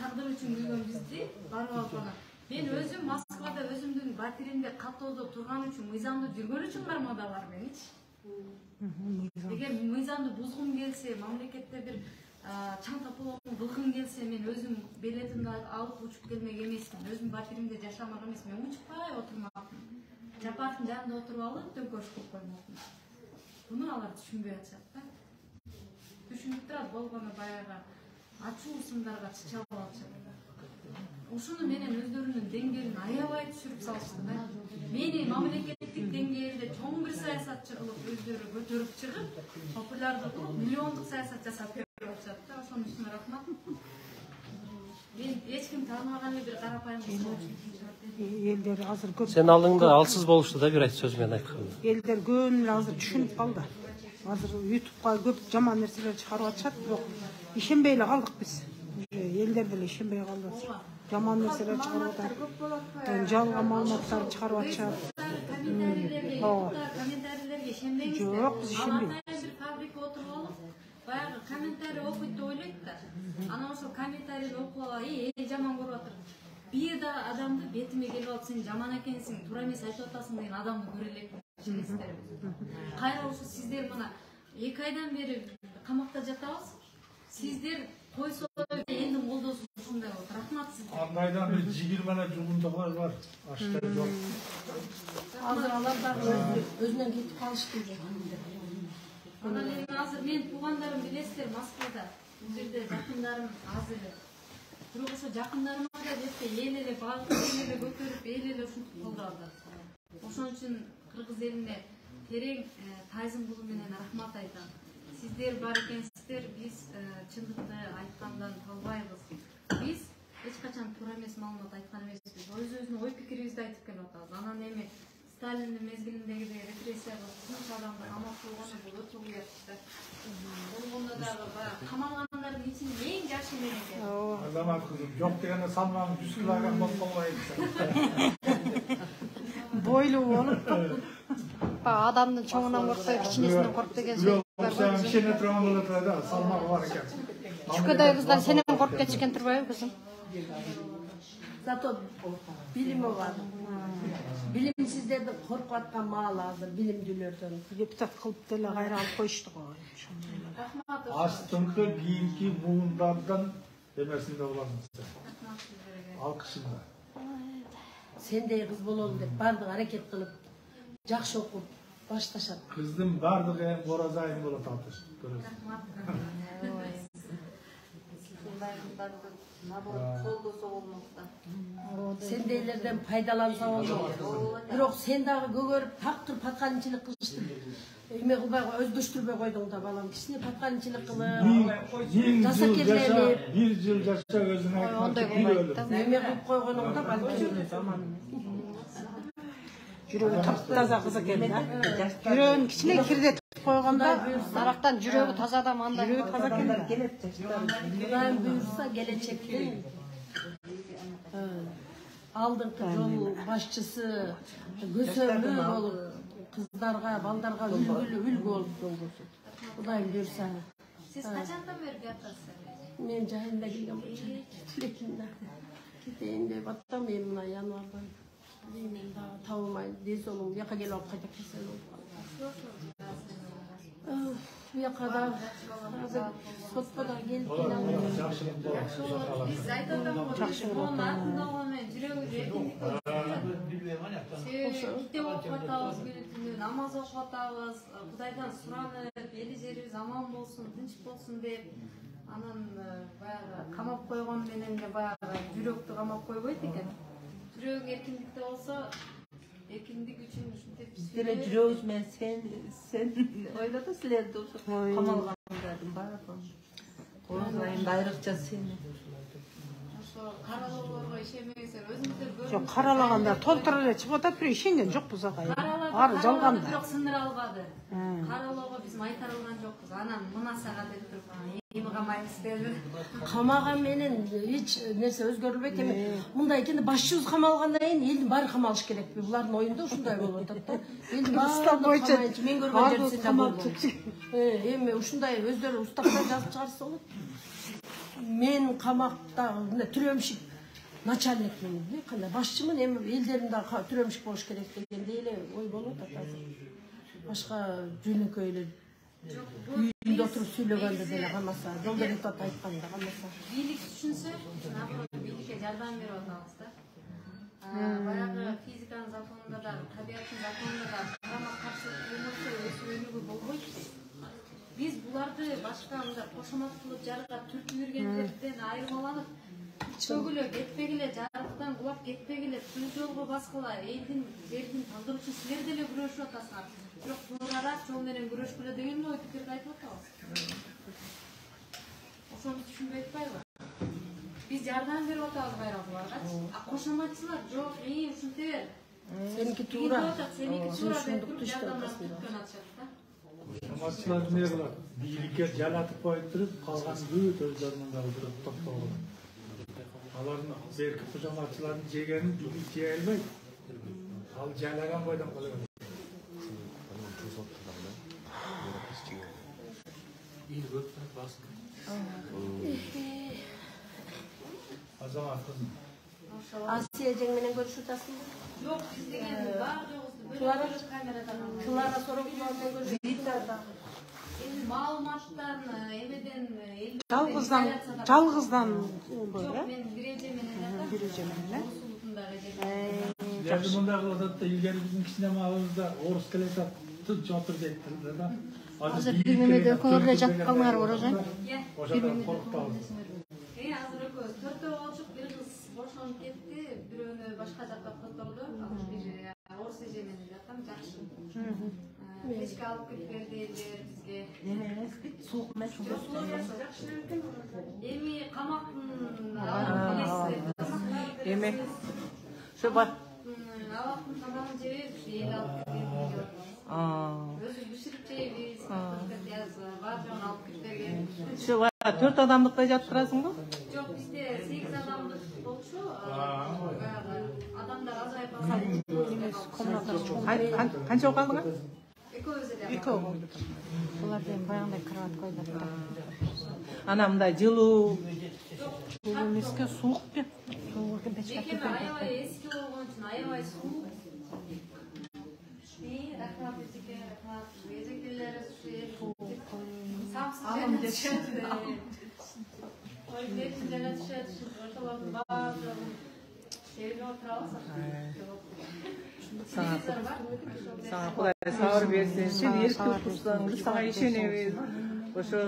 Тагдыр үчүн күйгөн бизди барып алып анан мен өзүм Москвада өзүмдүн батиримде каттоодо турган үчүн, мыйзамды жүргөн үчүн кармады алар меничи. Эгер мыйзамды бузгум келсе, мамлекетте бир чаңка полотун кылгым келсе, мен өзүм билетимди алып учуп келмек эмесмин. Өзүм батиримде жашамак эмесмин. Мен учпай отурмакмын. Жапаровдун жанында отуруп алып төңкөш кылып коймокмун. Буну алар түшүнбөй атышат да. Түшүнүп турат, болгону баягы ачуу сымдарга чычалып алышат. Ушуну менен өздөрүнүн деңгээлин аябай түшүрүп салышты да. Мени мамлекеттик деңгээлде чоң бир саясатчы кылып өздөрү көтөрүп чыгып, популярдуу кылып, миллиондук саясат жасап берип атышат да. Ошонун үчүн рахмат. Мен эч ким тааныбаган бир карапайым кыз болчу. Элдер азыр көп. Сен алдыңда алсыз болушту да, бир айт сөз менен айтканда. Элдер көбүнө азыр түшүнүп калды. Азыр YouTube'га көп жаман нерселер чыгарып атышат, бирок ишенбей эле калдык биз. Элдер деле ишенбей калды. Жаман нерселер чыгарып атат. Жалган маалыматтар чыгарып атышат. Комментарийлерге ишенбеңиздер. Жок, биз ишенбейбиз. Бир фабрика отуруп алып, баягы комментарий окуйт деп ойлойт да. Анан ошол комментарийди окуп алып, эл жаман көрүп атыр. Бир да адамды бетиме келип алып, сен жаман экенсиң, туура эмес айтып атасың деген адамды көрө элекмин. Ишенесиздер. Кайра ушу сиздер мына 2 айдан бери камакта жатабыз. Сиздер койсо элдин колдосу ушундай болот. Рахмат сизге. Андайдан бир 20 жугундуклар бар. Ашта жок. Азыр алар дагы өзүнөн кетип калышты уже. Анан эми азыр мен туугандарым билесиздер Москвада. Бул жерде жакындарым аз эле. Бирок ошо жакындарыма да жетпей эл эле багып, эл эле көтөрүп, эл эле ушинтип колдоп атат. Ошон үчүн кыргыз элине терең таазим кылуу менен рахмат айтам. Сиздер бар экенсиздер, биз чындыкты айткандан талбайбыз. Биз эч качан туура эмес маалымат айткан эмеспиз. өз-өзүнүн ой пикирибизди айтып келип атабыз. Анан эми Сталиндин мезгилиндеги репрессия кылып адамды камап койгону бул өтө уят да. Болгондо дагы баягы камалгандардын ичинде эң жашы мен экен. Азамат кызым, жок дегенде салмагың 100 килограмм болуп калбайбы? Бойлуу болуп. Адамдын чоңунан коркпой, кичинесинен корк деген сөз бар. Сен кичине турган болот да, салмагы бар экен. Чүкөдөй кыздар сенен коркуп кетишкен турбайбы кызым? Зато билими бар. Билимсиздерди коркуп аткан маал азыр билимдүүлөрдөн. Депутат кылып деле кайра алып коюшту го. Астыңкы кийинки буундардан эмесинде боласың сен. Алкышында. Сендей кыз бололу деп бардык аракет кылып, жакшы окуп башташат. Кыздын бардыгы эң оразайым болот атыш. Колдосо болмокта. Сендейлерден пайдаланса болду. Бирок сен дагы көгөрүп тактыр патканчылык кылыштың. Эме кылбай өздөштүрбөй койдуң да балам. Кичине патканчылык кылып, жасап келгенде 1 жыл жаша өзүңө Ондай айтмак. болбойт да. эме кылып койгонуңда балким заман. Жүрөгү таптаза кыз экен да. Жүрөгүн кичине кирдетип койгондо, арактан жүрөгү таза адам анда. Жүрөгү таза экен. Кудайым буйрса келечектин алдыңкы жол башчысы көсөмү болуп, кыздарга, балдарга үлгү болуп жолдошот. Кудайым буйрса. Сиз качандан бери жатасыз? Мен жайында келген болчумун. Кетейин деп аттам мен мына январдан. Мен дагы табылмай, десолум бияка келип алып кайта кесел болуп калды. Бияка да сотко да келип Биз айтып атабыз, монун артындагы менен жүрөгүбүз эркиндик китеп окуп атабыз, күнү түнү намаз окуп атабыз, Кудайдан суранып, эли жерибиз аман болсун, тынч болсун деп. Анан баягы камап койгон менен эле баягы жүрөктү камап койбойт экен. Жүрөк эркиндикте болсо, эркиндик үчүн ушинтип Биздере жүрөбүз менен сен ойлоду силерди ошо камалгандардын баардыгын. Оразайымда айрыкча сени. ошо каралоолорго ишенбеңиздер, өзүңүздөр көрүп. Жок, каралаганда толтура эле чыгып атат, бирок ишенген жокпуз ага. Баары жалган да. Бирок сындыра албады. Каралоого биз майтара алган жокпуз. Анан мына сага деп туруп, эми камайбыз деди. камаган менен эч нерсе өзгөрүлбөйт. Эми мындай экенде башчыбыз камалгандан кийин элдин баары камалыш керекпи? Булардын оюнда ушундай болуп атат да. Элдин баары боюнча мен көргөн жерсинде болду. Эми ушундай өздөрү устактан жазып чыгарса болот. Мен камакта мына түрөмшик начальникмин, кандай башчымын, эми элдерим да түрөмшик болуш керек дегендей эле ой болуп атат азыр. Башка жөнөкөй эле үйүндө отуруп сүйлөгөндө деле камаса, жолдо айтып айтканда камаса. Бийлик түшүнсө, бийликке жардам берип атабыз да. Баягы физиканын законунда да, табияттын законунда да карама каршылык болмосо өсүп өнүгүү болбойт. Биз буларды башка мындай кошомат кылып жарыга түртүп жүргендерден айырмаланып, чөгүлө кетпегиле, жарыктан кулап кетпегиле, түз жолго баскыла, элдин жердин тагдыры үчүн силер деле күрөшүп атасыңар. Бирок туурараак жол менен күрөшкүлө деген ой пикирди айтып атабыз. Ошону түшүнбөй атпайбы? Биз жардам берип атабыз байрамчыларгачы. А кошоматчылар жок, ушинте бер. Сеники туура. Сеники туура деп жардамдап күткөн атышат да. Кошоматчылар эмне кылат? Бийликке жалатып коюп туруп, калган бүт өздөрүнүн алдырып токтогон. Алардын берки кошоматчылардын жегенин бийлик жей албайт. Ал жайлаган бойдон кала берет. Азамат кызым. Асия эжең менен көрүшүп атасыңбы? Жок, биз деген бар жогубузду Клара камерада Клара Сороковамен көрүшүп атасың. Эми маалыматтарын эмеден Жалгыздан Жок, мен бир эже менен жатам. Бир эже менен. Жакшы мындай кылып атат да, илгери биздин кичине маалыбызда орус келе атат, тынч отур дейт да. Азыр бир немеде экөөңөр эле жатып калыңар Оразай. Ошондон коркпабыз. Азыр экөөбүз төртөө болчук, бир кыз бошонуп кетти, бирөөнү башка жакка которду. Азыр бир орус эже менен жатам, жакшы. Кечке алып келип берди элдер бизге. Суук эмес. Эми камактын Эми Şu bak. Алаптын тамагын жебейбиз, эл алып келген. Өзү биширип жейбиз. Бар жоғын алып кетпеген. Şu var 4 adamlıkta жатырасың ба? Жоқ, бизде 8 адамдык болчу. Адамдар азайып калган. Қанша оқалдыңар? Экөөбүз эле. Экөө. Булардан баягындай кровать койдук. Ана мындай жылуу. Эмеске суук бе? Суук экен печка. Бекем аябай эски болгон үчүн аябай суук. Рахмат эжеке, рахмат. Эжекелер самсыз жана түшөт. Ой, бетин жана түшөт. Ортолордун баардыгын жерге отура алсак. Sana Құдай сабыр берсин. Сен еркек курстан, сага ишенебиз. Ошо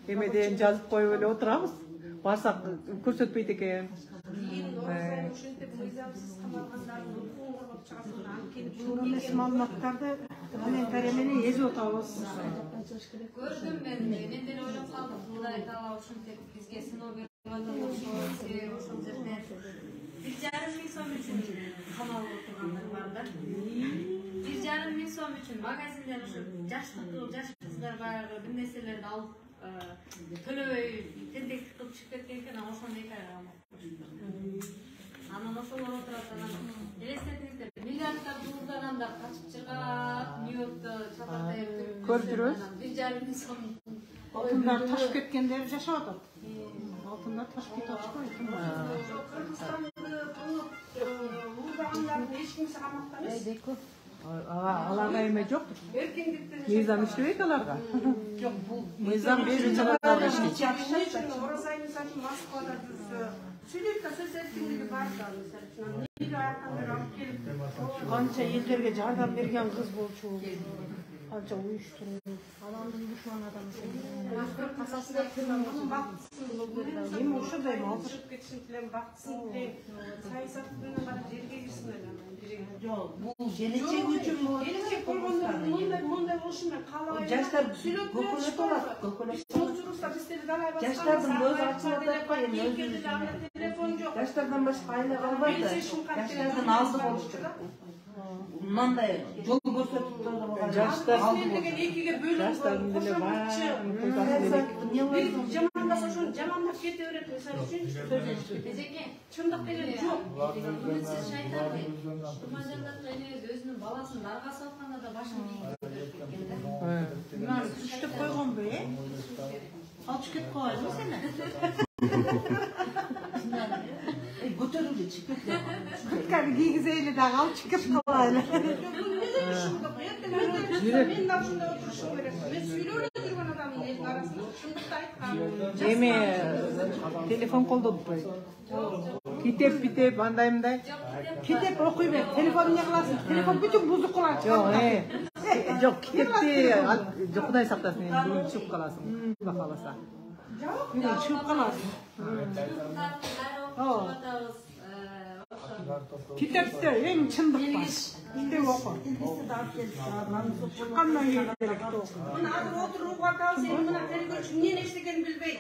эмеден жазып коюп эле отурабыз. Барсак көрсөтпөйт экен. Эмес маалыматтарды комментарий менен эзип отабыз. Көрдүм мен деле ойлоп калдым. Кудай таала ушинтип бизге сыноо берип атат. Ошол жерден 1,5 миң сом үчүн камалып отургандар бар да. 1,5 миң сом үчүн магазинден ушу жаш кыздар баягы бир нерселерди алып төлөбөй тентектик кылып чыгып кеткен экен, ошону 2 айга камап коюшту. Анан ошолор отурат, анан элестетиңиздер, миллиарддап жуулданандар качып чыгат, Нью-Йоркто чатардай көрүп жүрөбүз. 1,5 миң сом. Алтындар ташып кеткендер жашап атат. Алтындар ташып кетип атышпайбы? Кыргызстандын эч кимсе камакта эмес. Аларга эме жок. Мыйзам иштебейт аларга. Жок, бул мыйзам берүүчү чараларга иштейт. Оразай мисалы Москвада сүйлөйт да сөз эркиндиги бар да, мисалы үчүн неге аяктан алып келип канча элдерге жардам берген кыз болчу. Канча уюштуруп, аламдын душман адам экен. Касасында кыргызым бактысын болду. Эми ошондой малдырып кетишин тилейм, бактысын тилейм. Саясат менен карап жерге кирсин эле. Жок, бул келечек үчүн келечек болгондор мындай болушу менен каалабайм. Жаштар көкөлөт болот, көкөлөт. Жаштардын көзү ачылып атпайбы, эми телефон жок. Жаштардан башка айла калбайт. Жаштардын алды болуш керек. Мындай жол көрсөтүп турган жаштар деген экиге бөлүнүп жамандаса ошону жамандап кете берет, мисалы үчүн Эжеке, чындык деген жок. Муну сиз шайтан. Турманжандатка энеңиз өзүнүн баласын нарга салтканда да башын ийип кеткен да. Мына күчтөп койгонбу, алып кетип коебу сени? Көтөрүлү чыгып кетти. Кырканы кийгизейли дагы алып чыгып калайлы. Мен да ушундай отурушум керек. Мен сүйлөп эле жүргөн адаммын элдин арасында. Чындыкты айткам. Эми телефон колдонбойт. Китеп битеп андай мындай. Китеп окуй бер. Телефон эмне кыласың? Телефон бүтүн бузук кылат. Жок, китепти Кудай сактасын, бүгүн чыгып каласың. Кудай кааласа. Бүгүн чыгып каласың. Китепте эң чындык бар. Китеп оку. Чыккандан кийин керек оку. Мына азыр отурууга кал, сен мына тергөөчү эмне эчтекенин билбей.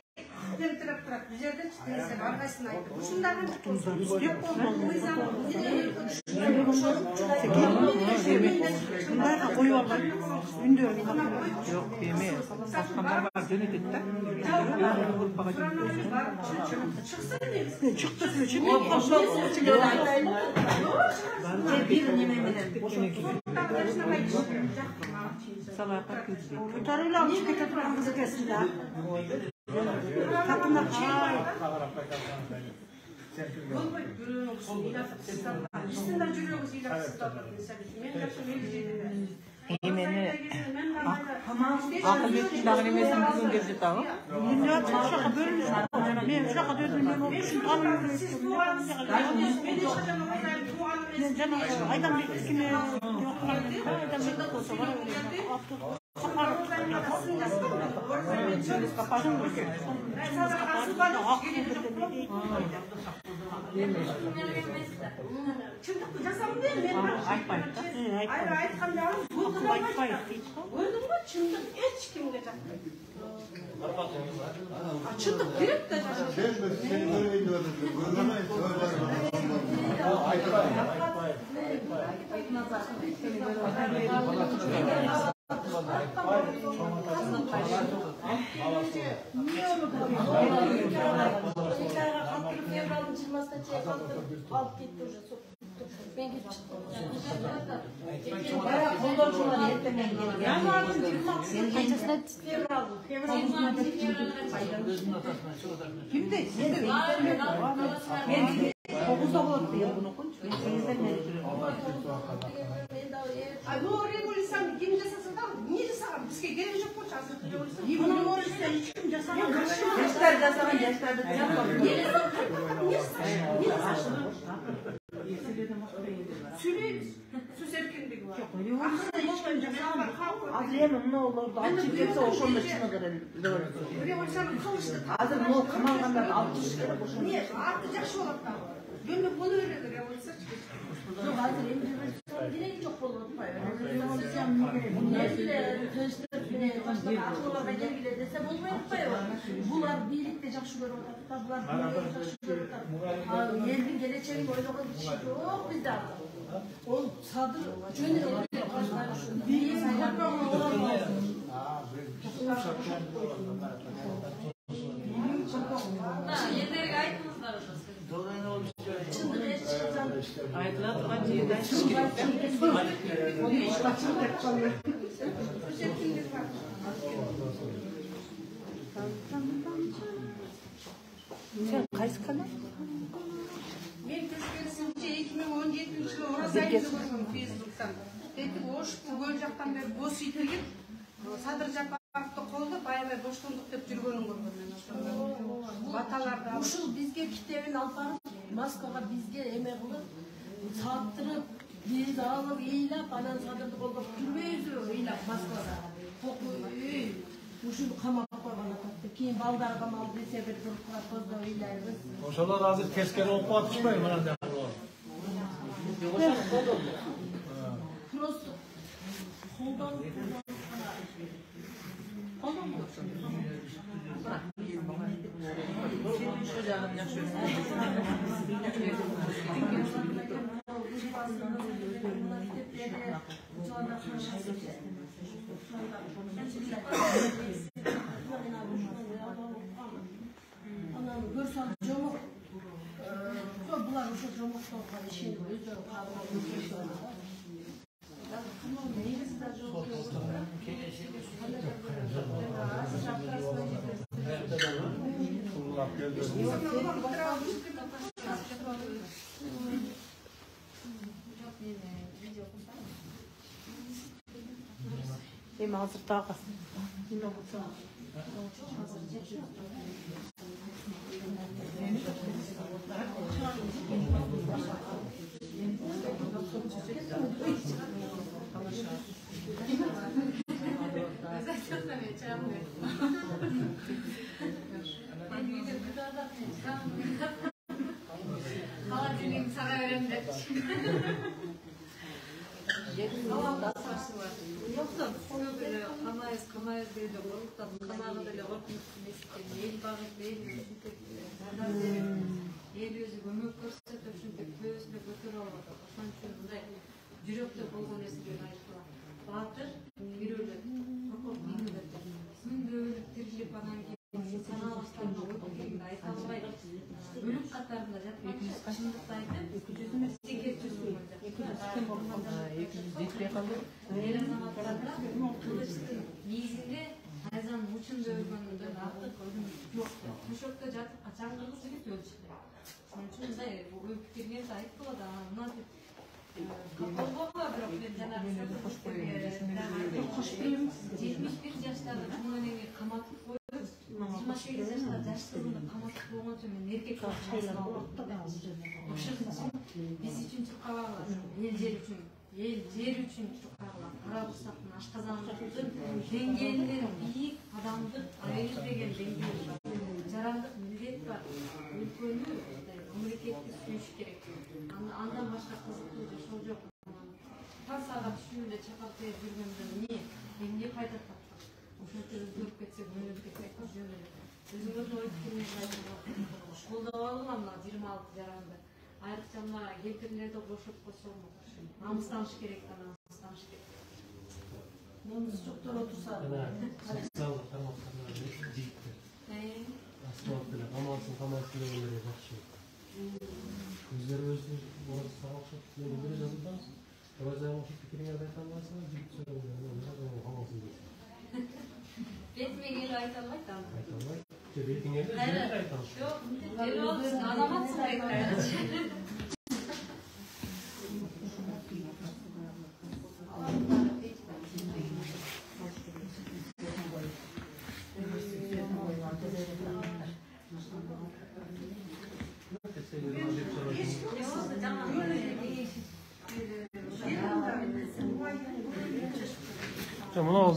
Тентиреп турат. Бул жерде чыгып аркайсын айтып. Ушундагы деп болгон мыйзам. Мындайга коюп алган. Үндөрүн жок эме. Саткандар бар жөнөтөт да. Чыкты Ko'taringlar, olib keta turgan qiz ekansizlar. Qatnab Emeni akıl etmiş dağın emesini bugün gelip жатабы? Dünya çaşaqa bölünüş. Men uşaqa dördüm men o üçün tanımıyorum. Men jana aydan bekine aydan bekine olsa var Чындыкты жасамын дейм мен. Айтпайт да. Айтканда бул айтпайт дейт. Көрдүңбү? Чындык эч кимге жакпайт. Чындык керек да. Seni böyle gördüm. Kimde? Dokuzda болады деген bunu koymuş. Ay bu revolüsyon kim жасаса da niye жасаған? Бізге керегі жоқ қой жазып revolüsyon. Revolüsyon hiç kim жасаған? Yaşlar жасаған, yaşlarda жасаған. Niye жасаған? Söyleyiniz. Söz erkenliği var. Revolüsyon hiç kim жасаған? Adliyenin ne olurdu? Açık etse o şonda şunu kadar. Revolüsyonun kılıçtı. Hazır ne kamalganlar altı çıkıyor. Niye? Artı жақсы болады da. Gönlü bolu öyle revolüsyon çıkıyor. Yok hazır revolüsyon direkt çok bol oldu. Akıllarga gelgile dese bolmay atпайбы. Булар бийликти жакшы көрүп атат, булар бийликти жакшы көрүп атат. Элдин келечегин ойлогон киши жок бизде. Ол садыр жөнү Ендерге айтыңыздар уже. Айтыла турган жерден чыгыш керек Sen qaysi kanal? Men teskarisincha 2017-yili Orazayni ko'rdim Facebook'tan. Aytib, Oshku ko'l jaqdan beri bo'sh yitirgib, Sadir Japarovni qo'lda bayramay boshqondiq deb жүргөнүн көргөм мен ошондо. Баталарда ушул бизге китебин алып барып, Москвага бизге эме кылып, саттырып, биз алып, ыйлап, анан Садырды колдоп жүрбөйбүзбү, ыйлап Москвага. Үй, ушуну камап койгон атат. Кийин балдар камалып десе бир кылып коздоп ыйлайбыз. Ошолор азыр тескери окуп атышпайбы мынандай булар? Просто колдон Şu jagын жакшы Анан көрсөң жомок. Булар ошо жомоктогу ишин өздөрү кабыл алып Эми азыр дагы неме болсо. Холодильник сарай берем деп. Yoksa böyle kamayız böyle korkutan kanalı böyle korkmuş mesleğin el bağır değil el özü gömük көрсөтүп ушинтип көбүсүнө көтөрүп алып атат. Ошон үчүн мындай жүрөктө болгон нерселерди айтылат. Батыр бирөөлөр прокоп ийгилеп сүндөлүп тирилип анан кийин саналыштан өтүп келгенде айта албай өлүк катарында жатпайт. Чындыкты айтып, 200 жетпей калды. Эл азаматтарда кылычтын негизинде айзанын учунда өлгөнүндөн артык өлүм жок. Төшөктө жатып качаңдырып жигит өлчү. Ошон үчүн мындай ой пикирлерди айтылат. Анан колбого бирок мен жанагы 71 жаштагы чоңөнеңи каматып коюп, 28 жаштагы жаш кызымды каматып койгончо мен эркек кылып ошон үчүн биз үчүн чуркабагыла, эл жер үчүн чуркабагыла, кара бурсактын ашказандыктын деңгээлинен бийик адамдык айыл деген деңгээл бар. Жарандык милдет бар. Өлкөнү мамлекетти сүйүш керек. Андан башка кызыктуу жашоо жок. Тасага түшүп эле чакап берип жүргөндөн эмне пайда тапкан? Ошентип өзгөрүп кетсек, өзгөрүп кетсек жөн эле. Өзүңөрдүн Kolda algam mына 26 жаранда. Айрыкча мына келтирилерди бошоп койсом, намыстаныш керек, намыстаныш керек. Намыс жоктор отурса. Социалдык тармактарда жигиттер. Асфальт менен камалсын дегендерге жакшы. Өздөрү сага окшоп бир жазылдыңыз. Розага окшоп пикириңерди айта албайсыңар, жигит сөйлөгөндө камалсын дейсиз. Бетиме келип айта албайт аны. Айта албайт. Бетиңерди жигит айта алыш. Жок, келип алып азаматсың деп айтат. Mına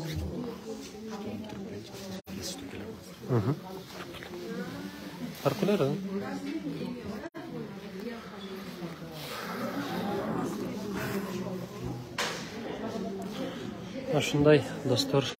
Harkular Şunday dostlar.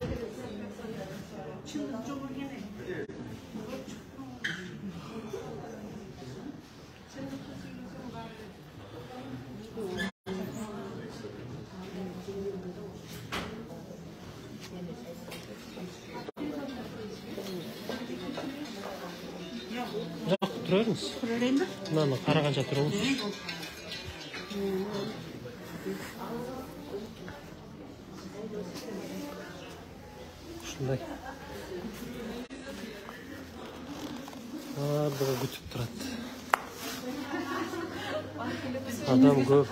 Turarız. Turarım mı? Nana Karakanca turarız. Şunday. Burada kütüp turadi. Adam ko'p.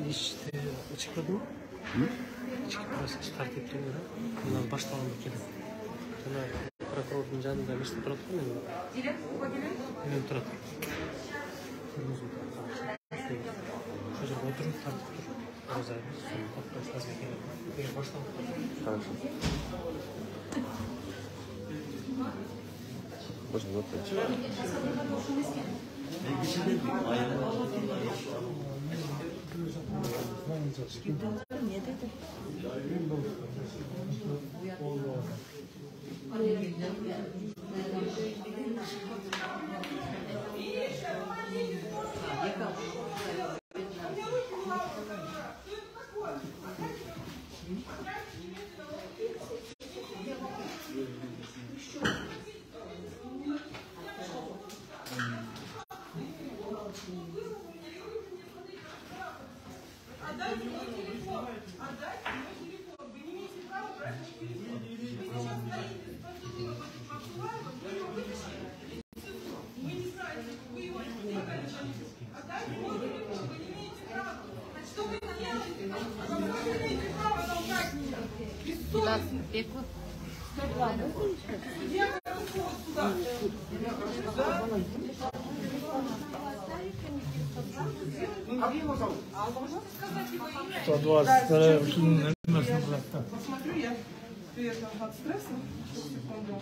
İşte çıkmadı mı? Çıkıp start ettiğim göre bundan başlamam ekan. Buna prokurorun janında işte turadi mı? Direkt bu gibi? Evet turadi. Çocuk oturup tartib tur. Rozaymiz. Toplaşmazga kerak. Başlamam. Хорошо. Можно вот так. Посмотрю я. Ты это от стресса? Секунду.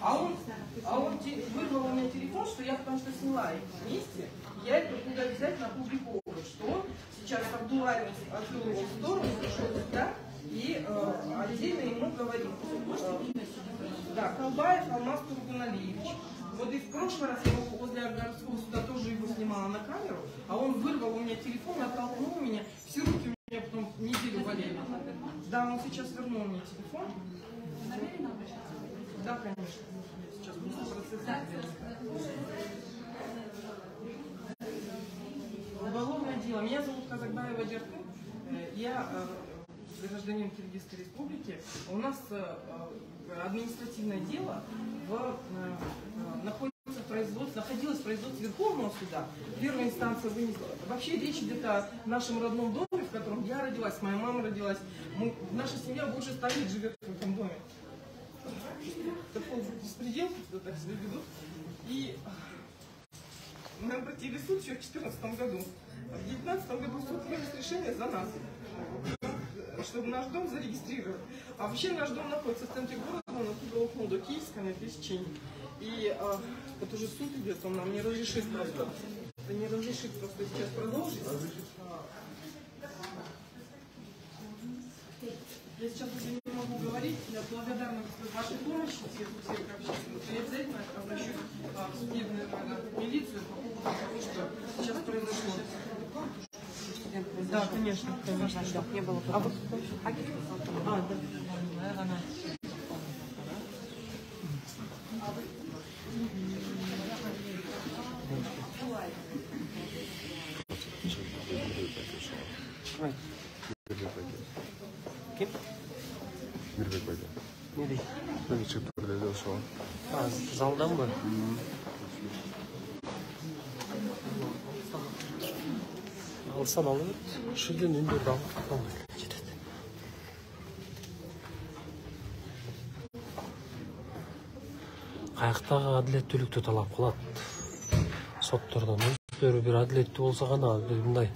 А он вырвал у меня телефон, что я потому что сняла их вместе. Я это буду обязательно опубликовывать, что он сейчас Абдулаев открыл его в сторону, пришел сюда и отдельно ему говорит. Да, Колбаев Алмаз Тургуналиевич. Вот и в прошлый раз я его возле городского суда тоже его снимала на камеру, а он вырвал у меня телефон, оттолкнул меня, все руки у меня потом неделю болели. Да, он сейчас вернул мне телефон. Да, конечно. Сейчас процесс. Уголовное дело. Меня зовут Казакбаева Дертын. Я гражданин Киргизской республики. У нас административное дело находилось в производстве Верховного суда. Первая инстанция вынесла. Вообще речь идет о нашем родном доме, в котором я родилась, моя мама родилась. Наша семья больше 100 лет живет в этом доме. Такой беспредел, что так себя ведут. И мы обратили в суд еще в 2014 году. В 2019 году суд вынес решение за нас, чтобы наш дом зарегистрировать. А вообще наш дом находится в центре города, на Туголокну до Киевска, на пересечении. И вот уже суд идет, он нам не разрешит просто. Не разрешит просто сейчас продолжить. Я сейчас уже не могу говорить, я благодарна вашей помощи, всех общественных. Я обязательно обращусь в судебную милицию по поводу того, что сейчас произошло. Да, конечно. Чтобы не было. А вот да. Kim? Мирбек байда. Ne deydi? Ben çıkıp burada da şu an. Ha, zaldan mı? Alsan alır. Şuradan ünde dal. Tamam. Каяктагы адилеттүүлүктү талап кылат. Соттордон өздөрү бир адилеттүү болсо гана мындай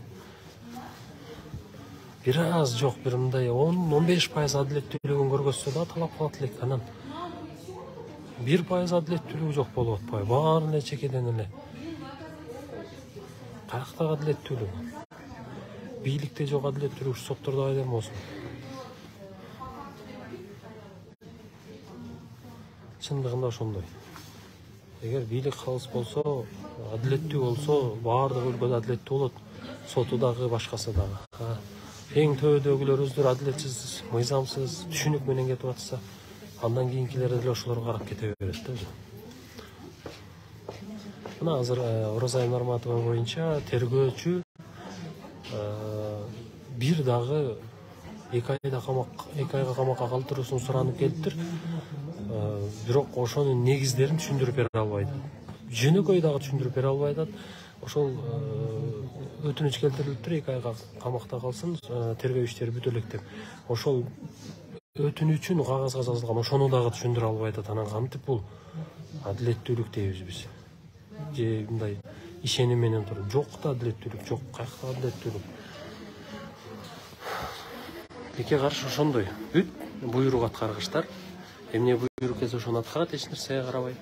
бир аз жок бир мындай 10-15% адилеттүүлүгүн көргөзсө да талап кылат элек. Анан 1% адилеттүүлүгү жок болуп атпайбы? Баарын эле чекеден эле. Каяктагы адилеттүүлүк? Бийликте жок адилеттүүлүк соттордо кайдан болсун? Чындыгында ошондой. Эгер бийлик калыс болсо, адилеттүү болсо, баардык өлкөдө адилеттүү болот. Соту дагы, башкасы дагы. Эң төбөдөгүлөр өздөрү адилетсиз, мыйзамсыз, түшүнүк менен кетип атса, андан кийинкилер деле ошолорго карап кете берет да. Мына азыр Оразай Нарматова боюнча тергөөчү бир дагы 2 айга камакка калтыруусун суранып келиптир. Бирок ошонун негиздерин түшүндүрүп бере албайт. Жөнөкөй дагы түшүндүрүп бере албайт. Ошол өтүнүч келтирилиптир, 2 айга камакта калсын, тергөө иштери бүтө элек деп. Ошол өтүнүчүн кагазга жазылган, ошону дагы түшүндүрө албайт. Анан кантип бул адилеттүүлүк дейбиз биз? Же мындай ишеним менен туруп, жок да адилеттүүлүк, жок, каякта адилеттүүлүк. Бекке каршы ошондой. Бүт буйрук аткаргычтар эмне буйрук келсе ошону аткарат, эч нерсеге карабай.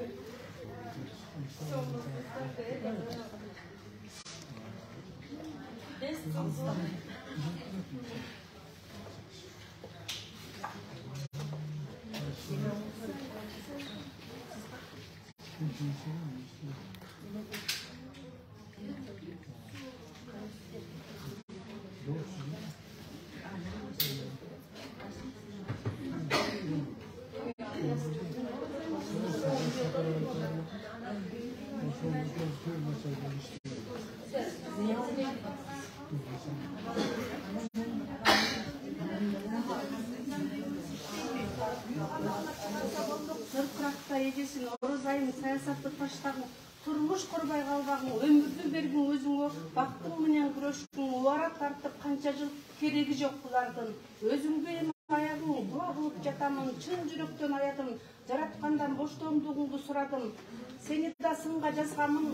Сырқырақта едесін, Оразайын саясатты таштағын, турмуш құрбай қалбағын, өмірді берген өзіңе, бақтың менен күрөшкің, олара тартып қанша жыл керегі жоқ бұлардың. Өзіңді ем аяғың, дуа қылып жатамын, чын жүректен аядым, жаратқандан боштоомдугуңду сурадым. Сени да сынға жазғамын,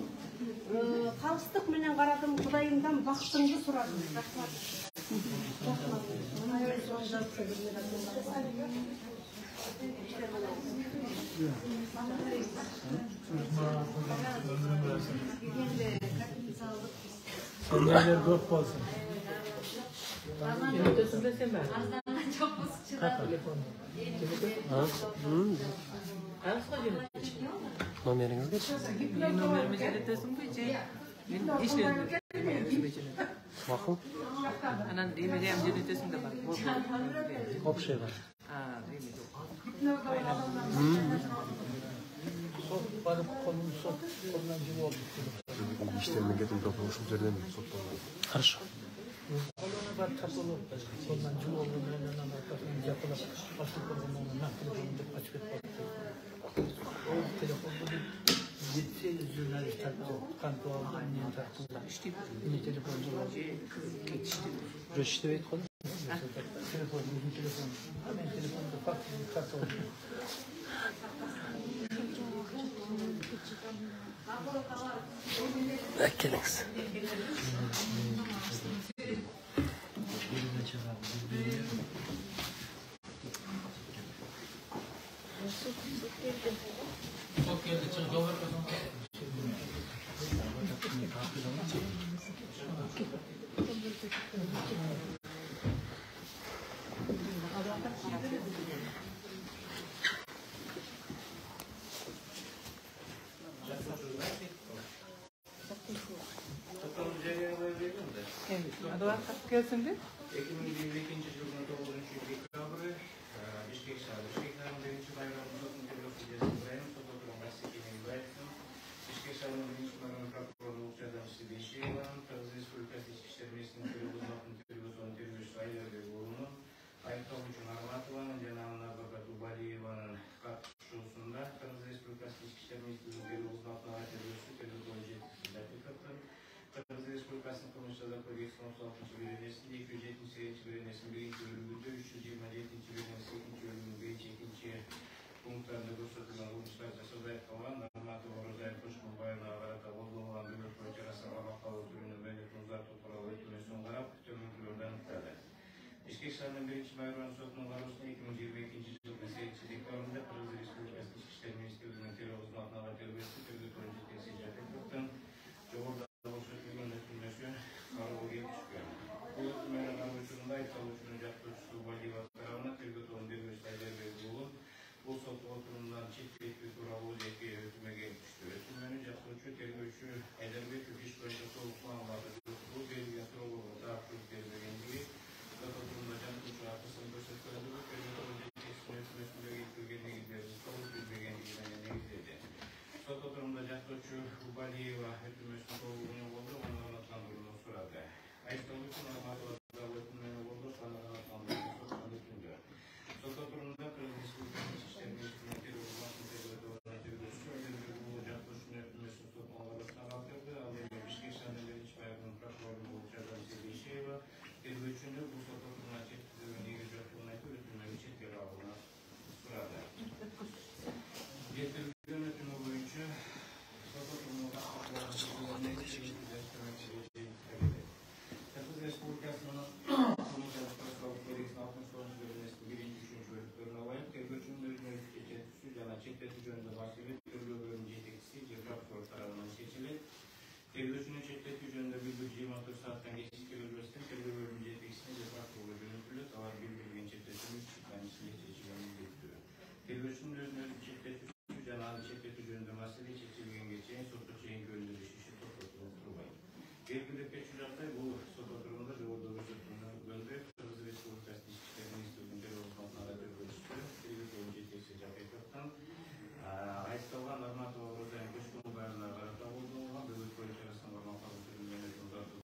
қалыстық менен қарадым, Құдайымдан бақтыңды сұрадым. Рахмат. Sendeler çok olsun. Çok Номеріңіз берші. Номерimi жетесің бе? Мен ешнәрсе Мақұл. анан демегем жетесің де бар. Общийға. Сот барып қолынан жібіп алып. İşlerine getirip dokunuşum üzerinden sotlamadım. Хорошо. Koluna бар çapılı. Қолынан жібіп алып, менен arkasından жапылап, ашып қойғаннан телефонды açıp etіп. Ол телефонды 7-8 jurnalist tartып, kantoğunda мен tartып. Не телефонды кетişti. Жүрішті бейт қой. Telefon, bizim telefon. Hemen telefonda farklı kart oldu. Әкеліңіз. Çok geldi, çok doğru. Advokat gelsin de. 2022 yılının 9. dekabrı Bişkek şehri Şeyhlerin birinci bayramı sotun terörü cezasındayım. Sotokulun gazeteciliğine mübarektim. Bişkek şehrinin birinci bayramı prokurorluğu uçadamcısı Beşiyevan, Kırgız Respublikası İçişleri Meclisi'nin terörü uzmanının terörü son terörü sayıları ve oğlunu Ayıptalı için Armatoğlu'nun cenahına Babat Ubaliyevan'ın katışusunda Kırgız Respublikası İçişleri Meclisi'nin terörü uzmanlığı terörüsü terörü boyunca tetkikatın Kırgız Respublikası'nın Konuşçalar Kodeksinin 36. bölümünde 278. bölümünün 1. bölümünde 327. bölümünün 8. bölümünün 5. 2. punktlarında gösterilen olmuşlar cesarət kalan Narmatı Orozay Koşkun Bayına Avarata Oldoğulan Dövür Proçerası Avakalı türünün mevcut uzat tuturalı etmesini olarak tümünkülörden iptadı. Bişkek şehrinin 1. bayramı sotunun varusunu 2022 yılının 8. dekabrında Kırgız Respublikası İçişleri Ministerliği'nin terör uzmanlığı ve terörist terörü önce tesir ettikten Cumhurda oluşturduğun etmesi kararı çıkıyor. Bu etmenin anlaşılığında iptal uçunun yaptığı Valiva tarafına terör önce gösterler ve bu sot oturumdan çiftlik turalı olacakı hüküme gelmişti. Hükümenin yaptığı terörçü Ederbek Hükiş Projesi oluşturulmadı. Bu belirgen sorumluluğu tarafı terörgenliği oturumda can uçu arkasını gösterdi ve terör önce hükümetine getirgenliği giderdi. Soğuk bilgenliğine negizledi. Sot oturumda Cahtoçu Ubaliyeва hükümetinin sorumluluğunu oldu, onu anlatlandırılığını soradı. Ayıptalı için Armatoğlu'da hükümetinin oldu, sana anlatlandırılığını soradı. Sot oturumda Kırgız Respublikası İçişleri Meclisi'nin terör uzmanlığı terörü doğrudan terörüsü önemli bu Cahtoçu'nun hükümetinin toplum arasına kaldırdı. Aleyhine Bişkek şehrinin birinci bayramının prokurorluğu olacağından Beşiyevan terör üçünde bu sot oturumdan çektiği ve negizli yapılmaydı, hükümetin çekleri alına soradı. Getirdiği yönetimi boyunca sot oturumda Kırgız Respublikası'nın Konuşçalar Kodeksinin 60. bölümünün 1. 3. bölümlerine layık terörçünün özgürlük geçerlisi yana çetletici önünde bahsedilip terör bölüm yetkisi Cevap Soru tarafından seçilip terörçünün çetletici önünde bildireceği 14 saatten geçiş teröristinin terör bölüm yetkisine Cevap Soru yönetülü tavar bildirgen çetletinin çiftlenmesini seçilen bildirtiyor. Terörçünün özgürlük çetletici yana çetletici önünde bahsedilip